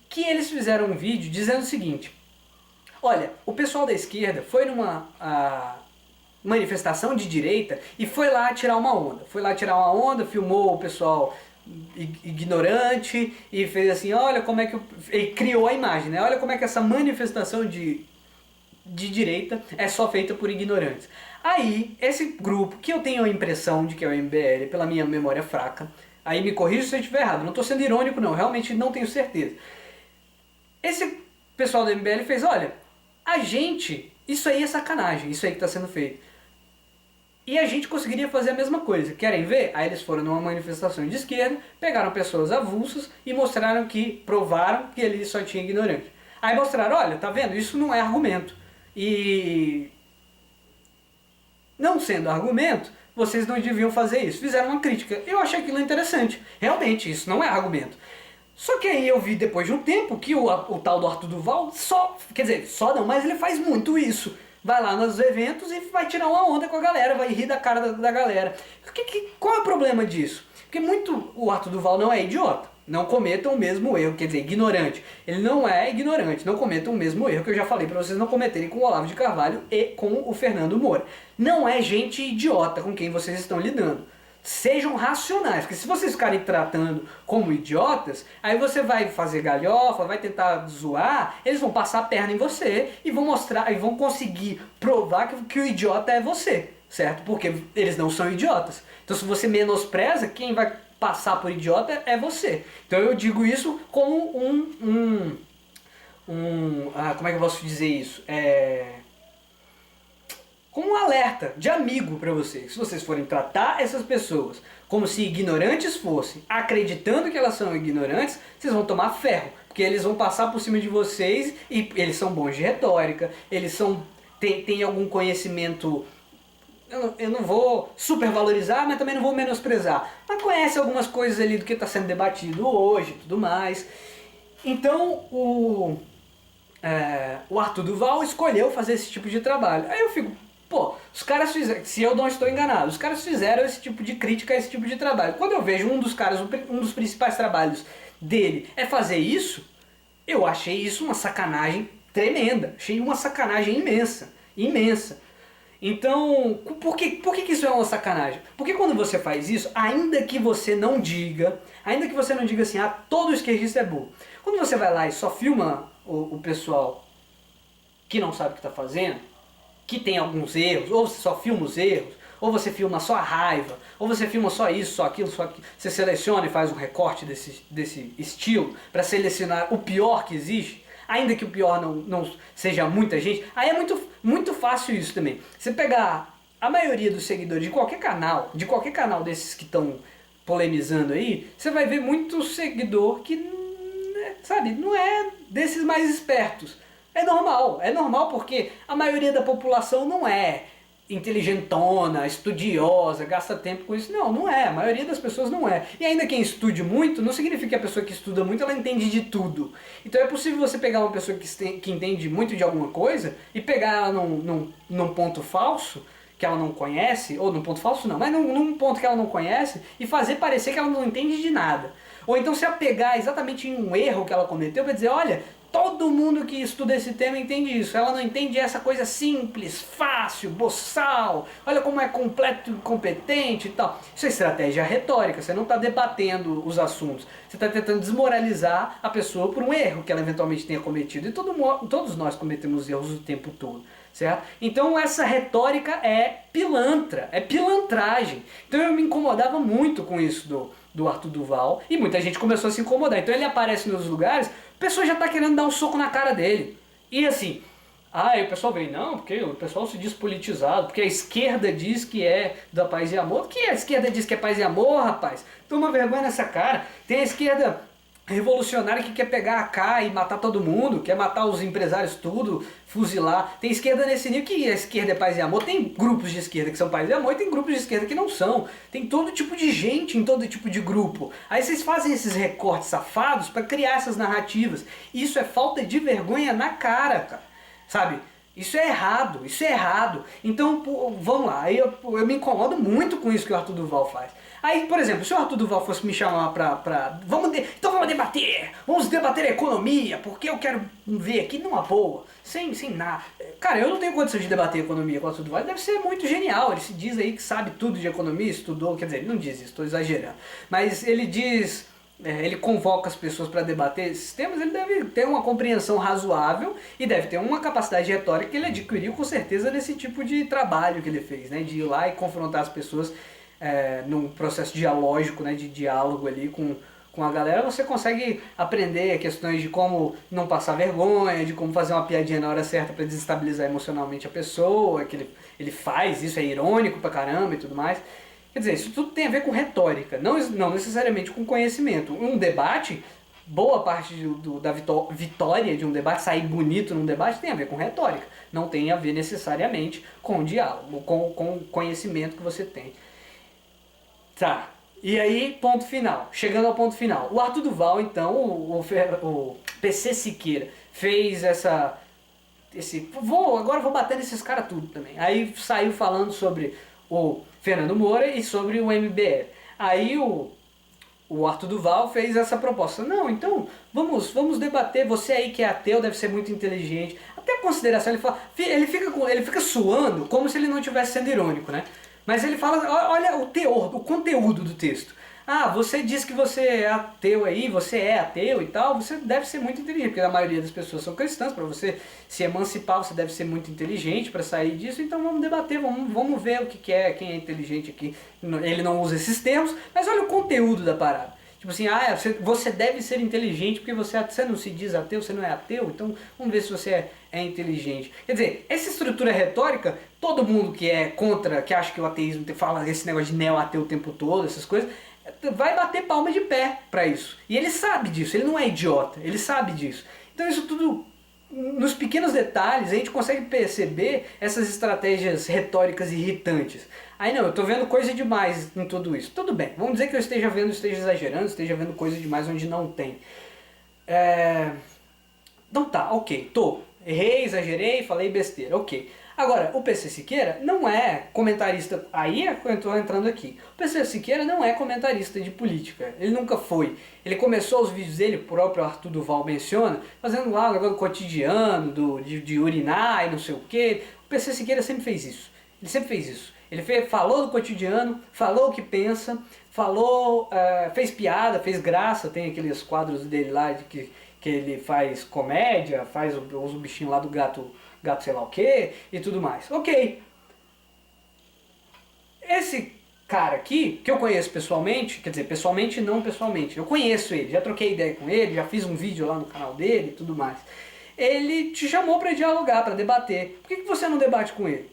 que eles fizeram um vídeo dizendo o seguinte: olha, o pessoal da esquerda foi numa manifestação de direita e foi lá tirar uma onda. Filmou o pessoal ignorante e fez assim: olha como é que... Ele criou a imagem, né? Olha como é que essa manifestação de direita é só feita por ignorantes. Aí, esse grupo, que eu tenho a impressão de que é o MBL, pela minha memória fraca, aí me corrija se eu estiver errado, não estou sendo irônico não, realmente não tenho certeza. Esse pessoal do MBL fez: olha, isso aí é sacanagem, isso aí que está sendo feito. E a gente conseguiria fazer a mesma coisa. Querem ver? Aí eles foram numa manifestação de esquerda, pegaram pessoas avulsas e provaram que ali só tinha ignorante. Aí mostraram: olha, tá vendo? Isso não é argumento. E não sendo argumento, vocês não deviam fazer isso. Fizeram uma crítica. Eu achei aquilo interessante. Realmente, isso não é argumento. Só que aí eu vi depois de um tempo que o tal do Arthur Duval mas ele faz muito isso. Vai lá nos eventos e vai tirar uma onda com a galera, vai rir da cara da galera. Qual é o problema disso? Porque o Arthur Duval não é idiota. Não cometam o mesmo erro, quer dizer, ignorante. Ele não é ignorante, não cometam o mesmo erro que eu já falei pra vocês não cometerem com o Olavo de Carvalho e com o Fernando Moura. Não é gente idiota com quem vocês estão lidando. Sejam racionais, porque se vocês ficarem tratando como idiotas, aí você vai fazer galhofa, vai tentar zoar, eles vão passar a perna em você e vão conseguir provar que o idiota é você, certo? Porque eles não são idiotas. Então se você menospreza, quem vai passar por idiota é você. Então eu digo isso como como é que eu posso dizer isso? Como um alerta de amigo para vocês. Se vocês forem tratar essas pessoas como se ignorantes fossem, acreditando que elas são ignorantes, vocês vão tomar ferro. Porque eles vão passar por cima de vocês e eles são bons de retórica, eles têm algum conhecimento. Eu não vou supervalorizar, mas também não vou menosprezar. Mas conhece algumas coisas ali do que está sendo debatido hoje e tudo mais. Então o Arthur Duval escolheu fazer esse tipo de trabalho. Aí eu fico, pô, os caras fizeram, se eu não estou enganado, os caras fizeram esse tipo de crítica a esse tipo de trabalho. Quando eu vejo um dos caras, um dos principais trabalhos dele é fazer isso, eu achei isso uma sacanagem tremenda. Achei uma sacanagem imensa, imensa. Então, por que isso é uma sacanagem? Porque quando você faz isso, ainda que você não diga assim, todo esquerdista é burro. Quando você vai lá e só filma o pessoal que não sabe o que está fazendo, que tem alguns erros, ou você só filma os erros, ou você filma só a raiva, ou você filma só isso, só aquilo, você seleciona e faz um recorte desse estilo para selecionar o pior que existe, ainda que o pior não seja muita gente, aí é muito fácil isso também. Você pegar a maioria dos seguidores de qualquer canal desses que estão polemizando aí, você vai ver muito seguidor que, sabe, não é desses mais espertos. É normal porque a maioria da população não é inteligentona, estudiosa, gasta tempo com isso. Não é, a maioria das pessoas não é. E ainda quem estude muito, não significa que a pessoa que estuda muito, ela entende de tudo. Então é possível você pegar uma pessoa que entende muito de alguma coisa e pegar ela num ponto falso, que ela não conhece, ou num ponto falso não, mas num ponto que ela não conhece, e fazer parecer que ela não entende de nada. Ou então se apegar exatamente em um erro que ela cometeu para dizer, olha, todo mundo que estuda esse tema entende isso. Ela não entende essa coisa simples, fácil, boçal. Olha como é completo e competente e tal. Isso é estratégia retórica. Você não está debatendo os assuntos. Você está tentando desmoralizar a pessoa por um erro que ela eventualmente tenha cometido. E todos nós cometemos erros o tempo todo. Certo? Então essa retórica é pilantra, é pilantragem. Então eu me incomodava muito com isso do Arthur Duval. E muita gente começou a se incomodar. Então ele aparece nos lugares, a pessoa já está querendo dar um soco na cara dele. E assim, o pessoal vem, não, porque o pessoal se diz politizado, porque a esquerda diz que é da paz e amor. O que a esquerda diz que é paz e amor, rapaz? Toma vergonha nessa cara. Tem a esquerda revolucionária que quer pegar a AK e matar todo mundo, quer matar os empresários tudo, fuzilar. Tem esquerda nesse nível que a esquerda é paz e amor. Tem grupos de esquerda que são paz e amor e tem grupos de esquerda que não são. Tem todo tipo de gente em todo tipo de grupo. Aí vocês fazem esses recortes safados para criar essas narrativas. Isso é falta de vergonha na cara, sabe? Isso é errado, isso é errado. Então, vamos lá, aí eu me incomodo muito com isso que o Arthur Duval faz. Aí, por exemplo, se o Arthur Duval fosse me chamar então vamos debater a economia, porque eu quero ver aqui numa boa, sem nada. Cara, eu não tenho condição de debater economia com o Arthur Duval, ele deve ser muito genial, ele se diz aí que sabe tudo de economia, estudou, quer dizer, ele não diz isso, estou exagerando, mas ele diz... ele convoca as pessoas para debater esses temas, ele deve ter uma compreensão razoável e deve ter uma capacidade retórica que ele adquiriu com certeza nesse tipo de trabalho que ele fez, né? De ir lá e confrontar as pessoas num processo dialógico, né? De diálogo ali com a galera. Você consegue aprender questões de como não passar vergonha, de como fazer uma piadinha na hora certa para desestabilizar emocionalmente a pessoa, que ele faz isso, é irônico pra caramba e tudo mais. Quer dizer, isso tudo tem a ver com retórica, não necessariamente com conhecimento. Um debate, boa parte da vitória de um debate, sair bonito num debate, tem a ver com retórica. Não tem a ver necessariamente com o diálogo, com o conhecimento que você tem. Tá, e aí, ponto final. Chegando ao ponto final. O Arthur Duval, então, o PC Siqueira, fez agora vou bater nesses caras tudo também. Aí saiu falando sobre o Fernando Moura e sobre o MBL. Aí o Arthur Duval fez essa proposta. Não, então vamos debater. Você aí que é ateu deve ser muito inteligente. Até a consideração, ele fica suando como se ele não estivesse sendo irônico, né? Mas ele fala, olha o conteúdo do texto. Você diz que você é ateu aí, você é ateu e tal, você deve ser muito inteligente, porque a maioria das pessoas são cristãs, para você se emancipar você deve ser muito inteligente para sair disso, então vamos debater, vamos ver o que é, quem é inteligente aqui. Ele não usa esses termos, mas olha o conteúdo da parada. Tipo assim, você deve ser inteligente porque você não se diz ateu, você não é ateu, então vamos ver se você é inteligente. Quer dizer, essa estrutura retórica, todo mundo que é contra, que acha que o ateísmo fala esse negócio de neo-ateu o tempo todo, essas coisas, vai bater palma de pé pra isso. E ele sabe disso, ele não é idiota, ele sabe disso. Então isso tudo, nos pequenos detalhes, a gente consegue perceber essas estratégias retóricas irritantes. Aí não, eu tô vendo coisa demais em tudo isso. Tudo bem, vamos dizer que eu esteja exagerando, esteja vendo coisa demais onde não tem. Então tá, ok, errei, exagerei, falei besteira, ok. Agora, o PC Siqueira não é comentarista, aí é que eu estou entrando aqui. O PC Siqueira não é comentarista de política, ele nunca foi. Ele começou os vídeos dele, o próprio Arthur Duval menciona, fazendo lá um negócio cotidiano, de urinar e não sei o que. O PC Siqueira sempre fez isso, ele sempre fez isso. Ele falou do cotidiano, falou o que pensa, fez piada, fez graça, tem aqueles quadros dele lá de que ele faz comédia, usa o bichinho lá do gato sei lá o que e tudo mais. Ok. Esse cara aqui, que eu conheço pessoalmente, quer dizer, pessoalmente não pessoalmente, eu conheço ele, já troquei ideia com ele, já fiz um vídeo lá no canal dele e tudo mais. Ele te chamou para dialogar, para debater. Por que você não debate com ele?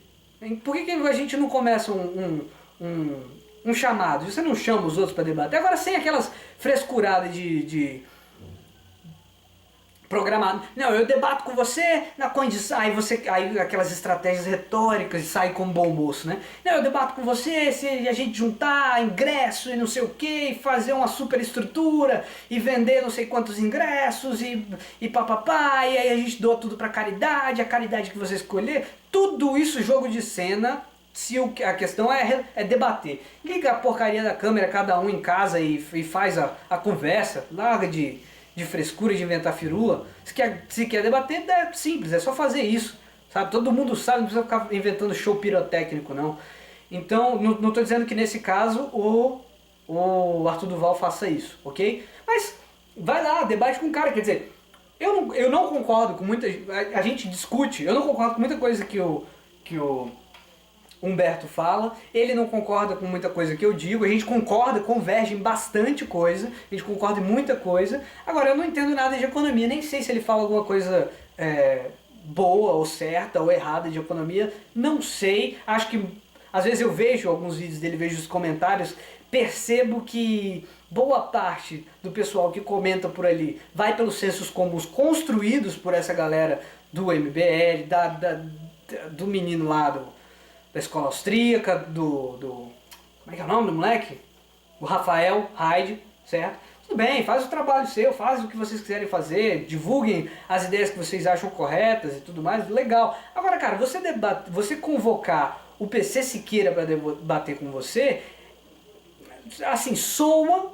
Por que a gente não começa um chamado? Você não chama os outros para debater? Agora sem aquelas frescuradas de programado. Não, eu debato com você na condição. Aí aquelas estratégias retóricas sai como bom moço, né? Não, eu debato com você se a gente juntar ingresso e não sei o que, e fazer uma super estrutura e vender não sei quantos ingressos e papapá, e aí a gente doa tudo pra caridade, a caridade que você escolher. Tudo isso jogo de cena. Se a questão é debater. Liga a porcaria da câmera, cada um em casa e faz a conversa. Larga de frescura, de inventar firula. Se quer debater, é simples, é só fazer isso, sabe? Todo mundo sabe, não precisa ficar inventando show pirotécnico, não. Então, não estou dizendo que nesse caso o Arthur Duval faça isso, ok? Mas vai lá, debate com o cara, quer dizer, eu não concordo com muita... A gente discute, eu não concordo com muita coisa que o Humberto fala, ele não concorda com muita coisa que eu digo, a gente converge em bastante coisa, a gente concorda em muita coisa. Agora, eu não entendo nada de economia, nem sei se ele fala alguma coisa boa ou certa ou errada de economia, não sei. Acho que, às vezes eu vejo alguns vídeos dele, vejo os comentários, percebo que boa parte do pessoal que comenta por ali vai pelos sensos comuns construídos por essa galera do MBL, do menino lá da escola austríaca, como é que é o nome do moleque? O Rafael Haid, certo? Tudo bem, faz o trabalho seu, faz o que vocês quiserem fazer, divulguem as ideias que vocês acham corretas e tudo mais, legal. Agora, cara, você convocar o PC Siqueira para debater com você, assim, soa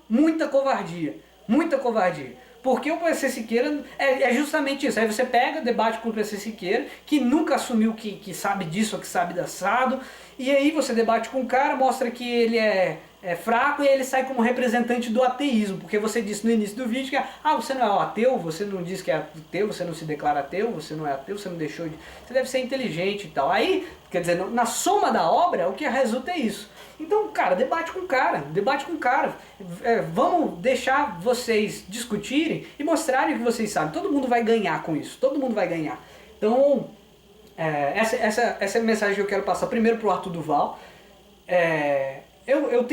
muita covardia, muita covardia. Porque o PC Siqueira é justamente isso. Aí você pega, debate com o PC Siqueira, que nunca assumiu que sabe disso ou que sabe do assado, e aí você debate com o cara, mostra que ele é fraco, e aí ele sai como representante do ateísmo, porque você disse no início do vídeo que você não é um ateu, você não diz que é ateu, você não se declara ateu, você não é ateu, você não deixou de... Você deve ser inteligente e tal. Aí, quer dizer, na soma da obra, o que resulta é isso. Então, cara, debate com o cara. Vamos deixar vocês discutirem e mostrarem o que vocês sabem. Todo mundo vai ganhar com isso, todo mundo vai ganhar. Então, essa é a mensagem que eu quero passar primeiro pro Arthur Duval. Eu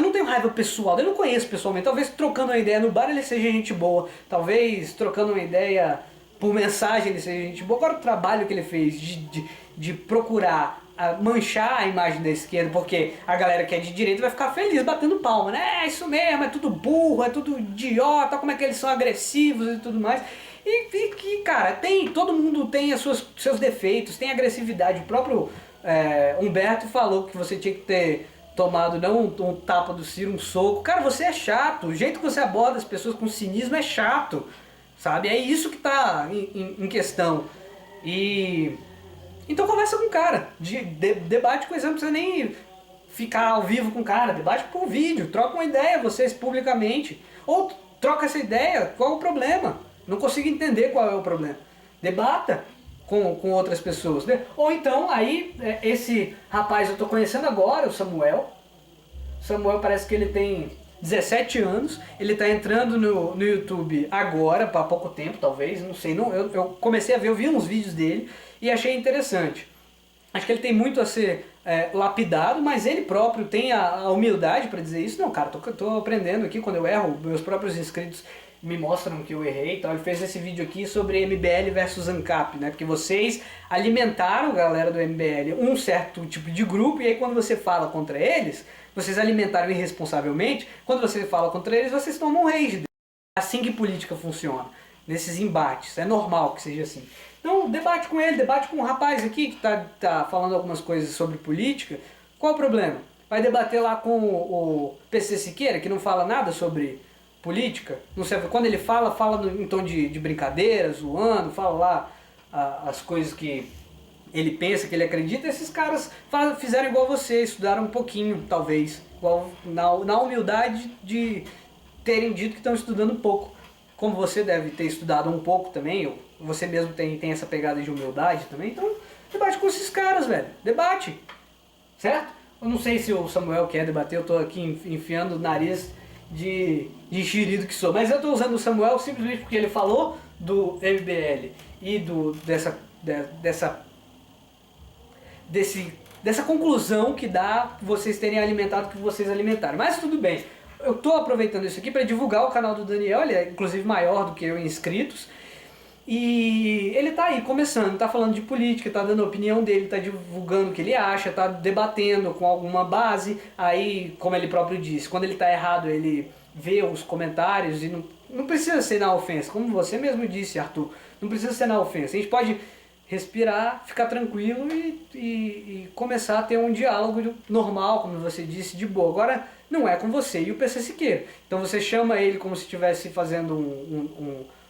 não tenho raiva pessoal, eu não conheço pessoalmente. Talvez trocando uma ideia no bar ele seja gente boa, talvez trocando uma ideia por mensagem ele seja gente boa. Agora o trabalho que ele fez de procurar manchar a imagem da esquerda, porque a galera que é de direita vai ficar feliz batendo palma, né? É isso mesmo, é tudo burro, é tudo idiota, como é que eles são agressivos e tudo mais. E cara, todo mundo tem seus defeitos, tem agressividade. O próprio Humberto falou que você tinha que ter tomado não um tapa do Ciro, um soco. Cara, você é chato, o jeito que você aborda as pessoas com cinismo é chato, sabe? É isso que tá em questão. Então conversa com o cara, debate com ele, não precisa nem ficar ao vivo com o cara, debate por vídeo, troca uma ideia vocês publicamente, ou troca essa ideia, qual é o problema? Não consigo entender qual é o problema. Debata com outras pessoas, né? Ou então, aí, esse rapaz eu tô conhecendo agora, o Samuel parece que ele tem 17 anos, ele tá entrando no YouTube agora, há pouco tempo talvez, não sei, eu comecei a ver, eu vi uns vídeos dele e achei interessante. Acho que ele tem muito a ser lapidado, mas ele próprio tem a humildade para dizer isso. Não, cara, tô aprendendo aqui, quando eu erro, meus próprios inscritos me mostram que eu errei. Então ele fez esse vídeo aqui sobre MBL versus ANCAP, né? Porque vocês alimentaram, galera do MBL, um certo tipo de grupo, e aí quando você fala contra eles, vocês alimentaram irresponsavelmente, quando você fala contra eles, vocês tomam rage. É assim que política funciona, nesses embates, é normal que seja assim. Então debate com ele, debate com um rapaz aqui que tá falando algumas coisas sobre política. Qual o problema? Vai debater lá com o PC Siqueira, que não fala nada sobre política. Não sei, quando ele fala em tom de brincadeira, zoando, fala lá as coisas que ele pensa, que ele acredita. Esses caras fizeram igual você, estudaram um pouquinho, talvez, igual, na humildade de terem dito que estão estudando um pouco. Como você deve ter estudado um pouco também, você mesmo tem essa pegada de humildade também, então debate com esses caras, velho. Debate. Certo? Eu não sei se o Samuel quer debater, eu tô aqui enfiando o nariz de enxerido que sou. Mas eu tô usando o Samuel simplesmente porque ele falou do MBL e dessa conclusão que dá vocês terem alimentado o que vocês alimentaram. Mas tudo bem. Eu tô aproveitando isso aqui para divulgar o canal do Daniel, ele é inclusive maior do que eu em inscritos. E ele tá aí começando, tá falando de política, tá dando a opinião dele, tá divulgando o que ele acha, tá debatendo com alguma base. Aí, como ele próprio disse, quando ele tá errado ele vê os comentários e não precisa ser na ofensa, como você mesmo disse, Arthur, não precisa ser na ofensa. A gente pode respirar, ficar tranquilo e começar a ter um diálogo normal, como você disse, de boa. Agora, não é com você e o PC Siqueira. Então você chama ele como se estivesse fazendo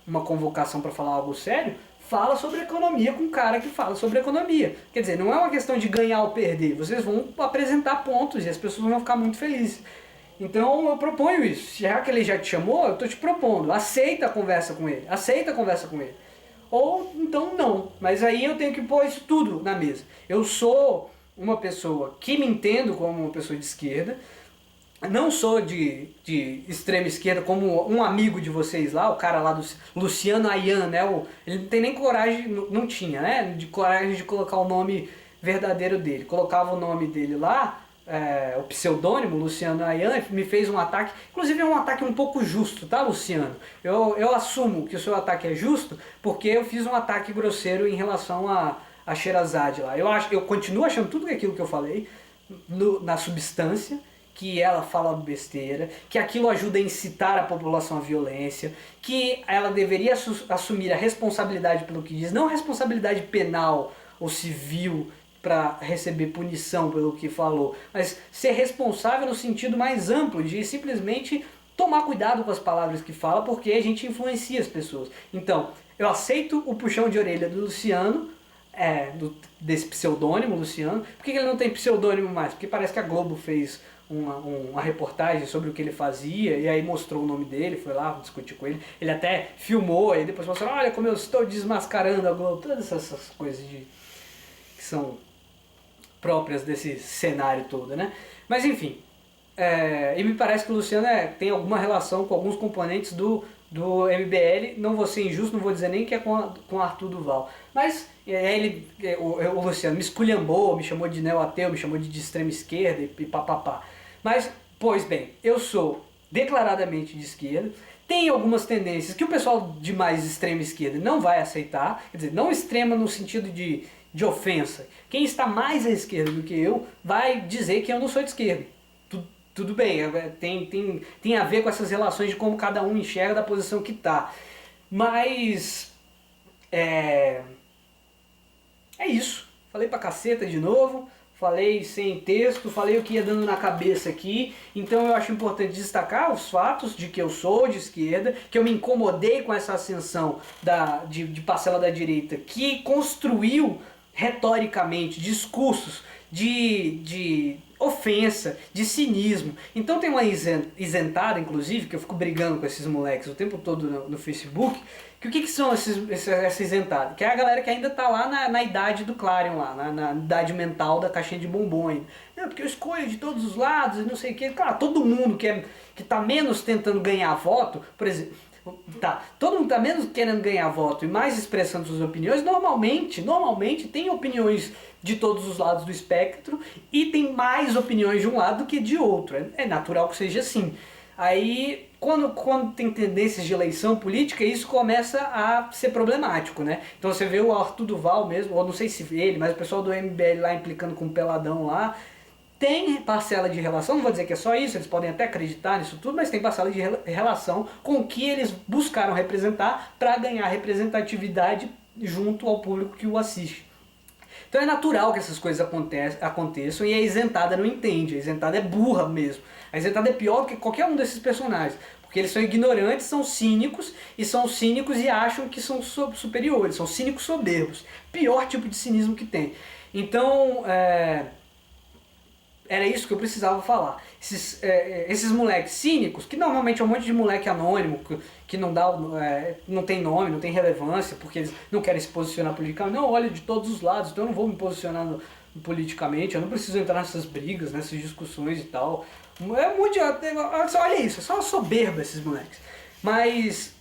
uma convocação para falar algo sério, fala sobre economia com um cara que fala sobre economia. Quer dizer, não é uma questão de ganhar ou perder, vocês vão apresentar pontos e as pessoas vão ficar muito felizes. Então eu proponho isso, já que ele já te chamou, eu estou te propondo, aceita a conversa com ele, aceita a conversa com ele. Ou então não, mas aí eu tenho que pôr isso tudo na mesa. Eu sou uma pessoa que me entendo como uma pessoa de esquerda, não sou de extrema esquerda como um amigo de vocês lá, o cara lá do Luciano Ayan, né? Ele não tem nem coragem, não tinha, né? De coragem de colocar o nome verdadeiro dele. Colocava o nome dele lá, o pseudônimo, Luciano Ayan, me fez um ataque, inclusive é um ataque um pouco justo, tá, Luciano? Eu assumo que o seu ataque é justo porque eu fiz um ataque grosseiro em relação a Sherazade lá. Eu continuo achando tudo aquilo que eu falei na substância, que ela fala besteira, que aquilo ajuda a incitar a população à violência, que ela deveria assumir a responsabilidade pelo que diz, não a responsabilidade penal ou civil para receber punição pelo que falou, mas ser responsável no sentido mais amplo de simplesmente tomar cuidado com as palavras que fala, porque a gente influencia as pessoas. Então, eu aceito o puxão de orelha do Luciano, desse pseudônimo Luciano. Por que ele não tem pseudônimo mais? Porque parece que a Globo fez uma reportagem sobre o que ele fazia e aí mostrou o nome dele, foi lá discutir com ele, ele até filmou e depois mostrou, olha como eu estou desmascarando a Globo, todas essas coisas que são próprias desse cenário todo, né? Mas enfim, e me parece que o Luciano tem alguma relação com alguns componentes do MBL, não vou ser injusto, não vou dizer nem que é com Arthur Duval, mas o Luciano me esculhambou, me chamou de neo-ateu, me chamou de extrema esquerda e papapá. Mas, pois bem, eu sou declaradamente de esquerda, tem algumas tendências que o pessoal de mais extrema esquerda não vai aceitar, quer dizer, não extrema no sentido de ofensa. Quem está mais à esquerda do que eu vai dizer que eu não sou de esquerda. Tudo bem, tem a ver com essas relações de como cada um enxerga da posição que está. Mas é isso. Falei pra caceta de novo, falei sem texto, falei o que ia dando na cabeça aqui. Então eu acho importante destacar os fatos de que eu sou de esquerda, que eu me incomodei com essa ascensão de parcela da direita que construiu retoricamente discursos de ofensa, de cinismo. Então tem uma isentada, inclusive, que eu fico brigando com esses moleques o tempo todo no Facebook, que o que são essa isentada? Que é a galera que ainda tá lá na idade do Clarion, lá, na idade mental da caixinha de bombom ainda. Não, porque eu escolho de todos os lados e não sei o que. Cara, todo mundo que tá menos tentando ganhar voto, por exemplo, todo mundo tá menos querendo ganhar voto e mais expressando suas opiniões, normalmente tem opiniões de todos os lados do espectro e tem mais opiniões de um lado do que de outro. É natural que seja assim. Aí, quando tem tendências de eleição política, isso começa a ser problemático, né? Então você vê o Arthur Duval mesmo, ou não sei se ele, mas o pessoal do MBL lá implicando com o Peladão lá, tem parcela de relação, não vou dizer que é só isso, eles podem até acreditar nisso tudo, mas tem parcela de relação com o que eles buscaram representar para ganhar representatividade junto ao público que o assiste. Então é natural que essas coisas aconteçam e a isentada não entende, a isentada é burra mesmo. A isentada é pior do que qualquer um desses personagens, porque eles são ignorantes, são cínicos e acham que são superiores, são cínicos soberbos. Pior tipo de cinismo que tem. Então, era isso que eu precisava falar. Esses moleques cínicos, que normalmente é um monte de moleque anônimo, que não tem nome, não tem relevância, porque eles não querem se posicionar politicamente. Não, olha de todos os lados, então eu não vou me posicionar politicamente, eu não preciso entrar nessas brigas, nessas discussões e tal. É muito... Olha isso, é só soberba esses moleques. Mas...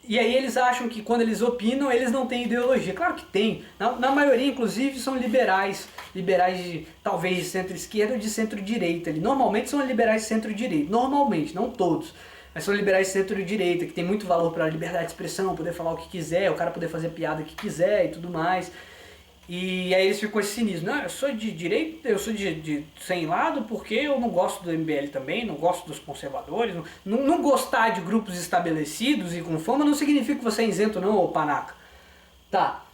E aí eles acham que quando eles opinam, eles não têm ideologia. Claro que tem. Na maioria, inclusive, são liberais. Liberais de, talvez de centro-esquerda ou de centro-direita. Normalmente são liberais de centro-direita. Normalmente, não todos. Mas são liberais de centro-direita, que tem muito valor para a liberdade de expressão, poder falar o que quiser, o cara poder fazer piada que quiser e tudo mais. E aí eles ficam com esse cinismo. Não, eu sou de direita, eu sou de sem lado porque eu não gosto do MBL também, não gosto dos conservadores. Não gostar de grupos estabelecidos e com fama não significa que você é isento não, ô panaca. Tá.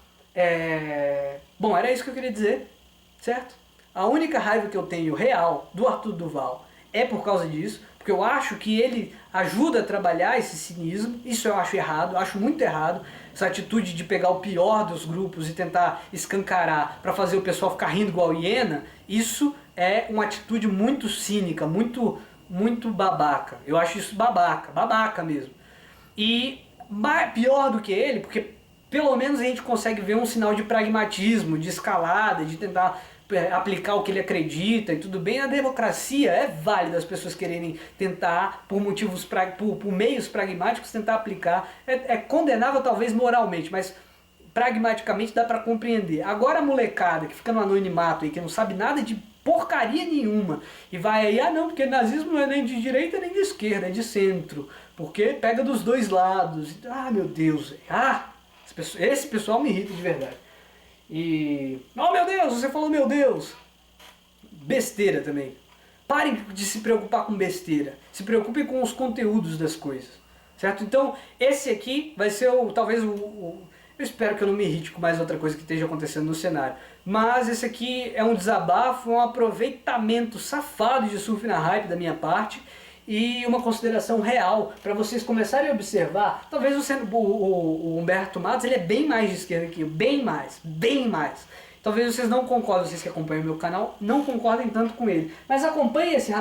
Bom, era isso que eu queria dizer, certo? A única raiva que eu tenho real do Arthur Duval é por causa disso, porque eu acho que ele ajuda a trabalhar esse cinismo. Isso eu acho errado, acho muito errado. Essa atitude de pegar o pior dos grupos e tentar escancarar para fazer o pessoal ficar rindo igual hiena, isso é uma atitude muito cínica, muito babaca. Eu acho isso babaca mesmo. E pior do que ele, porque pelo menos a gente consegue ver um sinal de pragmatismo, de escalada, de tentar aplicar o que ele acredita e tudo bem. Na democracia é válido as pessoas quererem tentar, por meios pragmáticos, tentar aplicar. É condenável talvez moralmente, mas pragmaticamente dá pra compreender. Agora a molecada que fica no anonimato e que não sabe nada de porcaria nenhuma e vai aí, não, porque nazismo não é nem de direita nem de esquerda, é de centro, porque pega dos dois lados. Meu Deus, esse pessoal me irrita de verdade. E... oh meu Deus, você falou meu Deus! Besteira também. Parem de se preocupar com besteira. Se preocupem com os conteúdos das coisas. Certo? Então, esse aqui vai ser talvez eu espero que eu não me irrite com mais outra coisa que esteja acontecendo no cenário. Mas esse aqui é um desabafo, um aproveitamento safado de surf na hype da minha parte. E uma consideração real para vocês começarem a observar. Talvez o Humberto Matos ele é bem mais de esquerda que eu, bem mais. Talvez vocês não concordem, vocês que acompanham o meu canal, não concordem tanto com ele. Mas acompanhe esse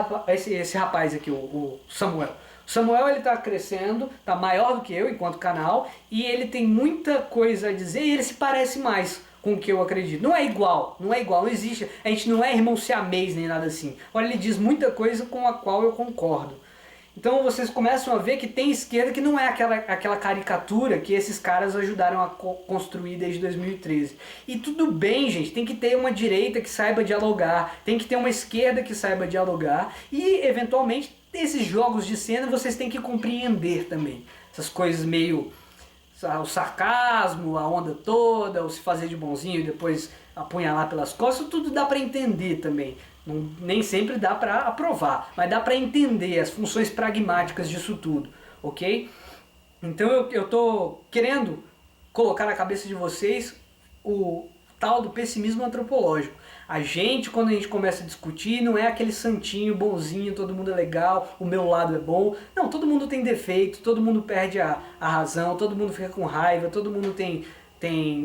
rapaz aqui, o Samuel. O Samuel ele está crescendo, está maior do que eu enquanto canal, e ele tem muita coisa a dizer e ele se parece mais com o que eu acredito. Não é igual, não existe, a gente não é irmão siamês nem nada assim. Olha, ele diz muita coisa com a qual eu concordo. Então vocês começam a ver que tem esquerda que não é aquela caricatura que esses caras ajudaram a construir desde 2013. E tudo bem, gente, tem que ter uma direita que saiba dialogar, tem que ter uma esquerda que saiba dialogar e, eventualmente, esses jogos de cena vocês têm que compreender também. Essas coisas meio... o sarcasmo, a onda toda, o se fazer de bonzinho e depois apunhalar pelas costas, tudo dá para entender também. Nem sempre dá para aprovar, mas dá para entender as funções pragmáticas disso tudo, ok? Então eu tô querendo colocar na cabeça de vocês o tal do pessimismo antropológico. Quando a gente começa a discutir, não é aquele santinho bonzinho, todo mundo é legal, o meu lado é bom. Não, todo mundo tem defeito, todo mundo perde a razão, todo mundo fica com raiva, todo mundo tem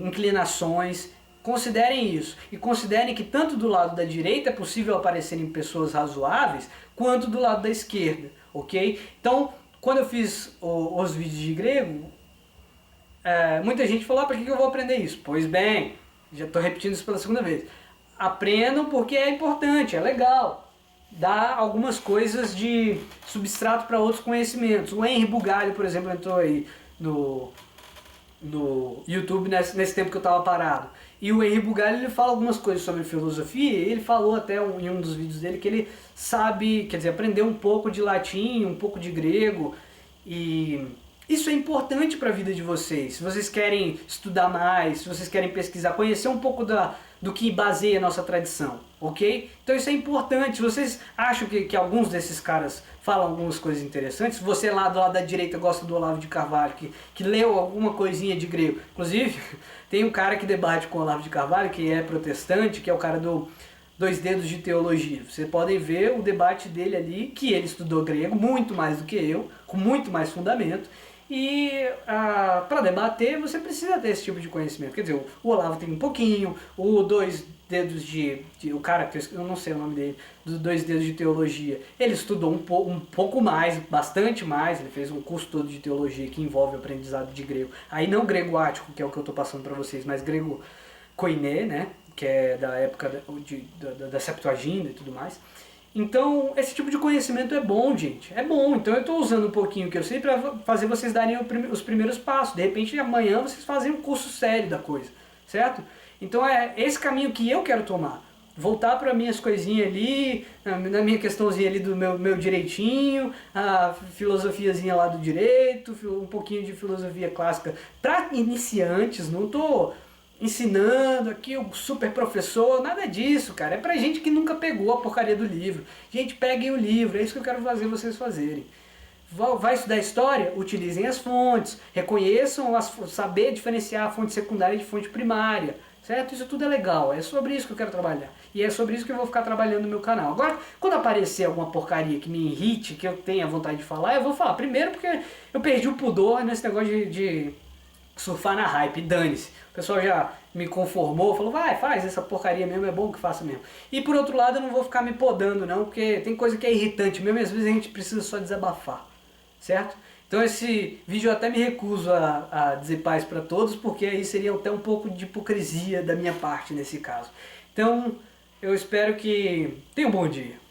inclinações. Considerem isso. E considerem que tanto do lado da direita é possível aparecerem pessoas razoáveis, quanto do lado da esquerda, ok? Então, quando eu fiz os vídeos de grego, muita gente falou, para que eu vou aprender isso? Pois bem, já estou repetindo isso pela segunda vez. Aprendam porque é importante, é legal. Dá algumas coisas de substrato para outros conhecimentos. O Henry Bugalho, por exemplo, entrou aí no YouTube nesse tempo que eu estava parado. E o Henry Bugalho, ele fala algumas coisas sobre filosofia, e ele falou até em um dos vídeos dele que ele sabe, quer dizer, aprendeu um pouco de latim, um pouco de grego, e isso é importante para a vida de vocês. Se vocês querem estudar mais, se vocês querem pesquisar, conhecer um pouco do que baseia a nossa tradição, ok? Então isso é importante. Se vocês acham que alguns desses caras falam algumas coisas interessantes, se você lá do lado da direita gosta do Olavo de Carvalho, que leu alguma coisinha de grego, inclusive tem um cara que debate com o Olavo de Carvalho, que é protestante, que é o cara do Dois Dedos de Teologia. Vocês podem ver o debate dele ali, que ele estudou grego muito mais do que eu, com muito mais fundamento. E para debater você precisa ter esse tipo de conhecimento. Quer dizer, o Olavo tem um pouquinho, o Dois Dedos o cara, que eu não sei o nome dele, do Dois Dedos de Teologia, ele estudou um pouco mais, bastante mais, ele fez um curso todo de teologia que envolve o aprendizado de grego. Aí não grego ático, que é o que eu estou passando para vocês, mas grego koiné, né, que é da época da Septuaginta e tudo mais. Então, esse tipo de conhecimento é bom, gente. É bom. Então eu estou usando um pouquinho que eu sei para fazer vocês darem os primeiros passos. De repente, amanhã vocês fazem um curso sério da coisa, certo? Então é esse caminho que eu quero tomar. Voltar para minhas coisinhas ali, na minha questãozinha ali do meu direitinho, a filosofiazinha lá do direito, um pouquinho de filosofia clássica para iniciantes. Não estou ensinando aqui o super professor, nada disso, cara. É pra gente que nunca pegou a porcaria do livro. Gente, peguem o livro, é isso que eu quero fazer vocês fazerem. Vai estudar história? Utilizem as fontes, reconheçam, saber diferenciar a fonte secundária de fonte primária, certo? Isso tudo é legal, é sobre isso que eu quero trabalhar. E é sobre isso que eu vou ficar trabalhando no meu canal. Agora, quando aparecer alguma porcaria que me irrite, que eu tenha vontade de falar, eu vou falar. Primeiro porque eu perdi o pudor nesse negócio de surfar na hype, dane-se. O pessoal já me conformou, falou, vai, faz essa porcaria mesmo, é bom que faça mesmo. E por outro lado, eu não vou ficar me podando não, porque tem coisa que é irritante mesmo, e às vezes a gente precisa só desabafar, certo? Então esse vídeo eu até me recuso a dizer paz para todos, porque aí seria até um pouco de hipocrisia da minha parte nesse caso. Então, eu espero que tenham um bom dia.